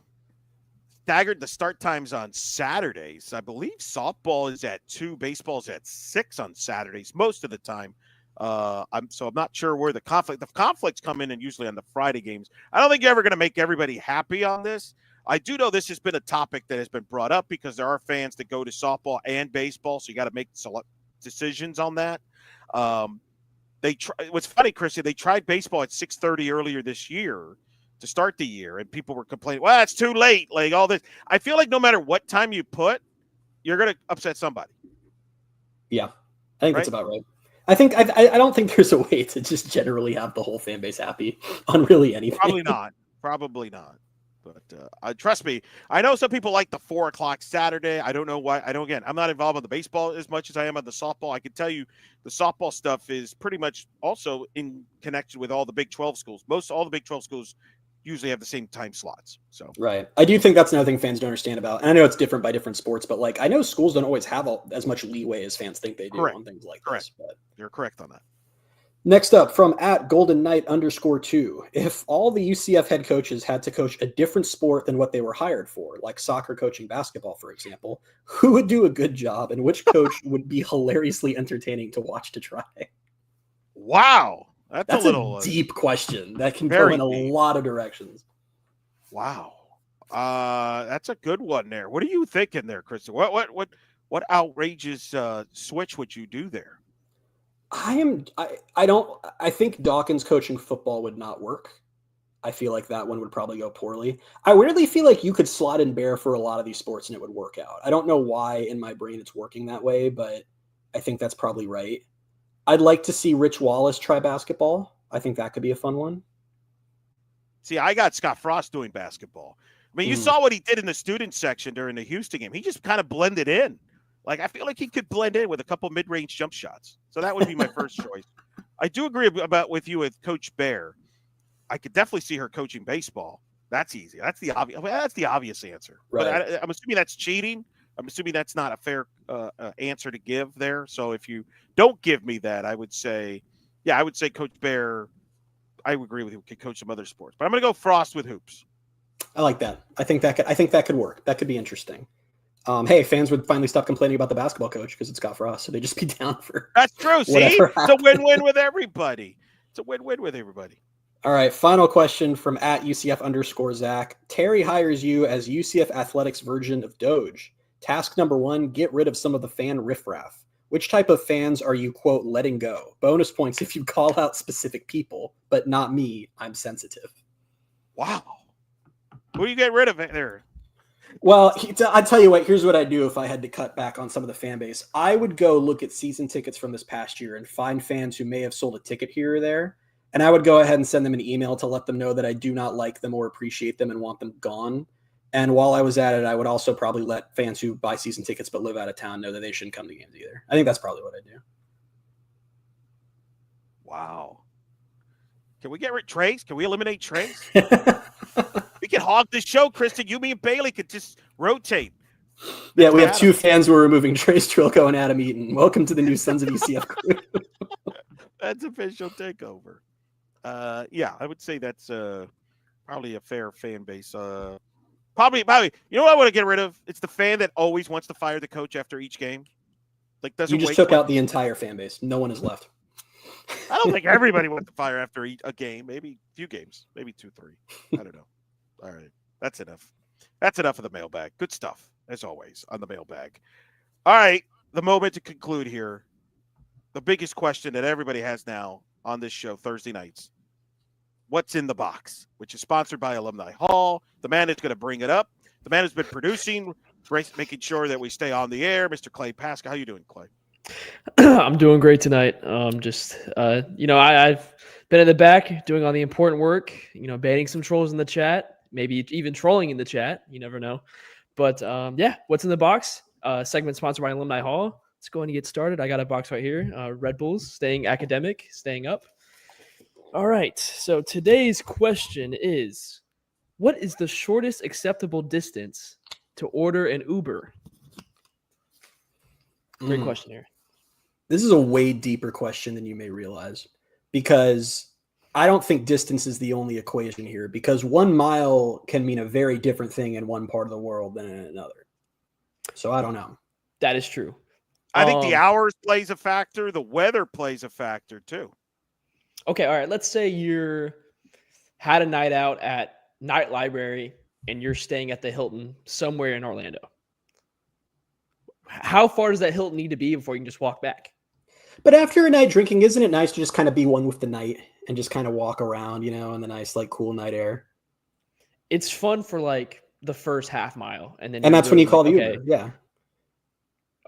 staggered the start times on Saturdays. I believe softball is at 2, baseball is at 6 on Saturdays most of the time. I'm not sure where the conflicts come in, and usually on the Friday games. I don't think you're ever going to make everybody happy on this. I do know this has been a topic that has been brought up because there are fans that go to softball and baseball, so you got to make decisions on that. What's funny, Chrissy, they tried baseball at 6:30 earlier this year to start the year, and people were complaining, well, it's too late, like all this. I feel like no matter what time you put, you're going to upset somebody. Yeah, I think that's about right. I don't think there's a way to just generally have the whole fan base happy on really anything. Probably not. But trust me, I know some people like the 4:00 Saturday. I don't know why. I'm not involved in the baseball as much as I am on the softball. I can tell you the softball stuff is pretty much also in connection with all the Big 12 schools. All the Big 12 schools usually have the same time slots. So right. I do think that's another thing fans don't understand about. And I know it's different by different sports, but like I know schools don't always have as much leeway as fans think they do on things like this. But you're correct on that. Next up from @GoldenKnight_2. If all the UCF head coaches had to coach a different sport than what they were hired for, like soccer coaching basketball, for example, who would do a good job and which coach would be hilariously entertaining to watch to try? Wow. That's a deep question that can go in a lot of directions. Wow. That's a good one there. What are you thinking there, Kristen? What outrageous switch would you do there? I think Dawkins coaching football would not work. I feel like that one would probably go poorly. I weirdly feel like you could slot in Bear for a lot of these sports and it would work out. I don't know why in my brain it's working that way, but I think that's probably right. I'd like to see Rich Wallace try basketball. I think that could be a fun one. See, I got Scott Frost doing basketball. I mean, you saw what he did in the student section during the Houston game. He just kind of blended in. Like, I feel like he could blend in with a couple mid-range jump shots. So that would be my first choice. I do agree with you with Coach Bear. I could definitely see her coaching baseball. That's easy. That's the obvious. That's the obvious answer. Right. But I'm assuming that's cheating. I'm assuming that's not a fair answer to give there. So if you don't give me that, I would say Coach Bear. I would agree with you. Could coach some other sports, but I'm going to go Frost with hoops. I like that. I think that could work. That could be interesting. Hey, fans would finally stop complaining about the basketball coach because it's Scott Frost, so they just be down for. That's true. See, it's a win-win with everybody. All right, final question from @UCF_Zach. Terry hires you as UCF Athletics version of Doge. Task number 1: get rid of some of the fan riffraff. Which type of fans are you, quote, letting go? Bonus points if you call out specific people, but not me. I'm sensitive. Wow. Who do you get rid of there? Well, I tell you what, here's what I'd do if I had to cut back on some of the fan base. I would go look at season tickets from this past year and find fans who may have sold a ticket here or there And I would go ahead and send them an email to let them know that I do not like them or appreciate them and want them gone. And while I was at it, I would also probably let fans who buy season tickets but live out of town know that they shouldn't come to games either. I think that's probably what I do. Wow. Can we get rid of Trace? Can we eliminate Trace? We can hog this show, Kristen. You, me, and Bailey could just rotate. Yeah, we have two fans who are removing Trace Trilko and Adam Eaton. Welcome to the new Sons of UCF crew. That's official takeover. Yeah, I would say that's probably a fair fan base. Probably, you know what I want to get rid of? It's the fan that always wants to fire the coach after each game. Like, doesn't You just wait took for- out the entire fan base. No one is left. I don't think everybody wants to fire after a game. Maybe a few games. Maybe 2, 3. I don't know. All right. That's enough. That's enough of the mailbag. Good stuff, as always, on the mailbag. All right. The moment to conclude here. The biggest question that everybody has now on this show, Thursday nights. What's in the box? Which is sponsored by Alumni Hall. The man is going to bring it up. The man has been producing, making sure that we stay on the air. Mr. Clay Pascal. How you doing, Clay? I'm doing great tonight. I've been in the back doing all the important work, baiting some trolls in the chat, maybe even trolling in the chat. You never know. But what's in the box? Segment sponsored by Alumni Hall. Let's go ahead and get started. I got a box right here. Red Bulls, staying academic, staying up. All right. So today's question is, what is the shortest acceptable distance to order an Uber? Great question here. This is a way deeper question than you may realize, because I don't think distance is the only equation here, because 1 mile can mean a very different thing in one part of the world than in another. So I don't know. That is true. I think the hours plays a factor. The weather plays a factor too. Okay, all right. Let's say you're had a night out at Night Library and you're staying at the Hilton somewhere in Orlando. How far does that Hilton need to be before you can just walk back? But after a night drinking, isn't it nice to just kind of be one with the night and just kind of walk around, in the nice, cool night air? It's fun for the first half mile, and that's when you call the Uber. Yeah.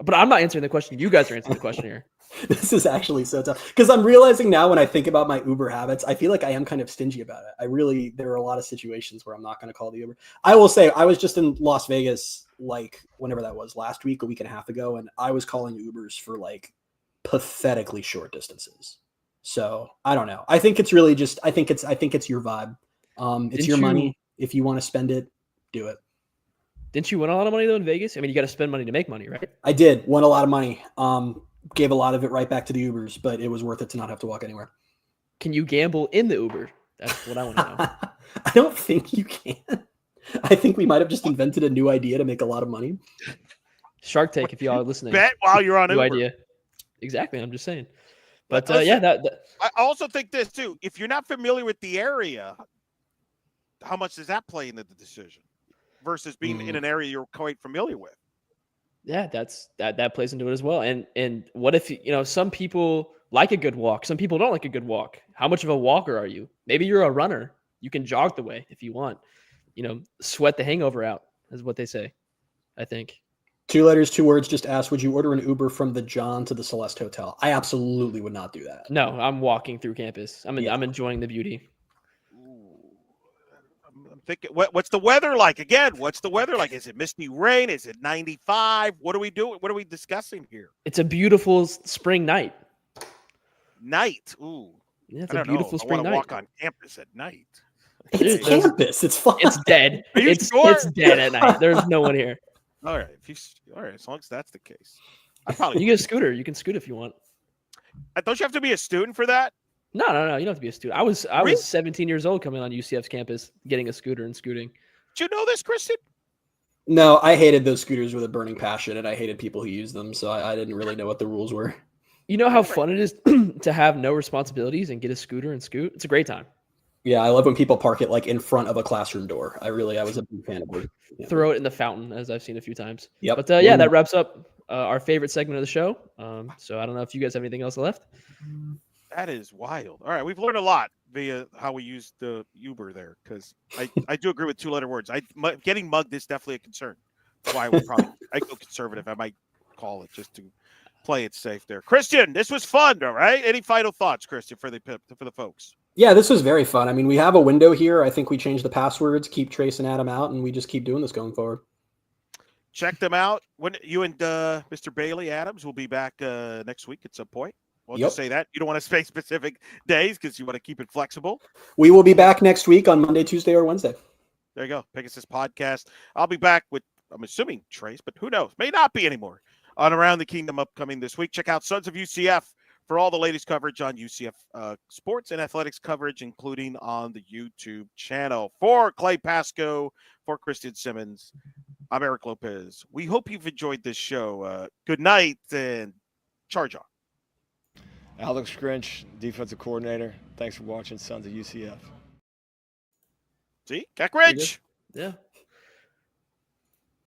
But I'm not answering the question. You guys are answering the question here. This is actually so tough, because I'm realizing now when I think about my Uber habits, I feel like I am kind of stingy about it. There are a lot of situations where I'm not going to call the Uber. I will say I was just in Las Vegas, whenever that was, last week, a week and a half ago, and I was calling Ubers for pathetically short distances. So I don't know. I think it's really just, I think it's your vibe. It's your money. If you want to spend it, do it. Didn't you win a lot of money though in Vegas? I mean, you got to spend money to make money, right? I did. Won a lot of money. Gave a lot of it right back to the Ubers, but it was worth it to not have to walk anywhere. Can you gamble in the Uber? That's what I want to know. I don't think you can. I think we might have just invented a new idea to make a lot of money. Shark Tank, if y'all are listening. Bet while you're on new Uber. idea. Exactly. I'm just saying. But listen, that I also think this too. If you're not familiar with the area, how much does that play into the decision versus being in an area you're quite familiar with? Yeah, that plays into it as well. And what if some people like a good walk, some people don't like a good walk. How much of a walker are you? Maybe you're a runner. You can jog the way if you want. Sweat the hangover out is what they say. I think. 2 letters, 2 words. Just ask, would you order an Uber from the John to the Celeste Hotel? I absolutely would not do that. No, I'm walking through campus. I'm enjoying the beauty. I'm thinking, what's the weather like? Again, what's the weather like? Is it misty rain? Is it 95? What are we doing? What are we discussing here? It's a beautiful spring night. Ooh. Yeah, it's a beautiful spring night. I want to walk on campus at night. It's campus. It's fun. It's dead. Are you it's sure? It's dead at night. There's no one here. All right. As long as that's the case. You get a scooter. You can scoot if you want. Don't you have to be a student for that? No. You don't have to be a student. I was 17 years old coming on UCF's campus, getting a scooter and scooting. Did you know this, Kristen? No, I hated those scooters with a burning passion, and I hated people who used them, so I didn't really know what the rules were. You know how fun it is to have no responsibilities and get a scooter and scoot? It's a great time. Yeah, I love when people park it in front of a classroom door. I was a big fan of it. Yeah. Throw it in the fountain, as I've seen a few times. Yep. But that wraps up our favorite segment of the show. So I don't know if you guys have anything else left. That is wild. All right, we've learned a lot via how we use the Uber there, because I do agree with 2-letter words. Getting mugged is definitely a concern. That's why I go conservative. I might call it just to play it safe there. Christian, this was fun, all right? Any final thoughts, Christian, for the folks? Yeah, this was very fun. I mean, we have a window here. I think we changed the passwords, keep Trace and Adam out, and we just keep doing this going forward. Check them out. When you and Mr. Bailey Adams will be back next week at some point. We'll just say that. You don't want to say specific days because you want to keep it flexible. We will be back next week on Monday, Tuesday, or Wednesday. There you go. Pegasus Podcast. I'll be back with, I'm assuming, Trace, but who knows? May not be anymore. On Around the Kingdom upcoming this week. Check out Sons of UCF for all the latest coverage on UCF sports and athletics coverage, including on the YouTube channel. For Clay Pasco, for Christian Simmons, I'm Eric Lopez. We hope you've enjoyed this show. Good night and charge on. Alex Grinch, defensive coordinator. Thanks for watching Sons of UCF. See? Got Grinch. Yeah.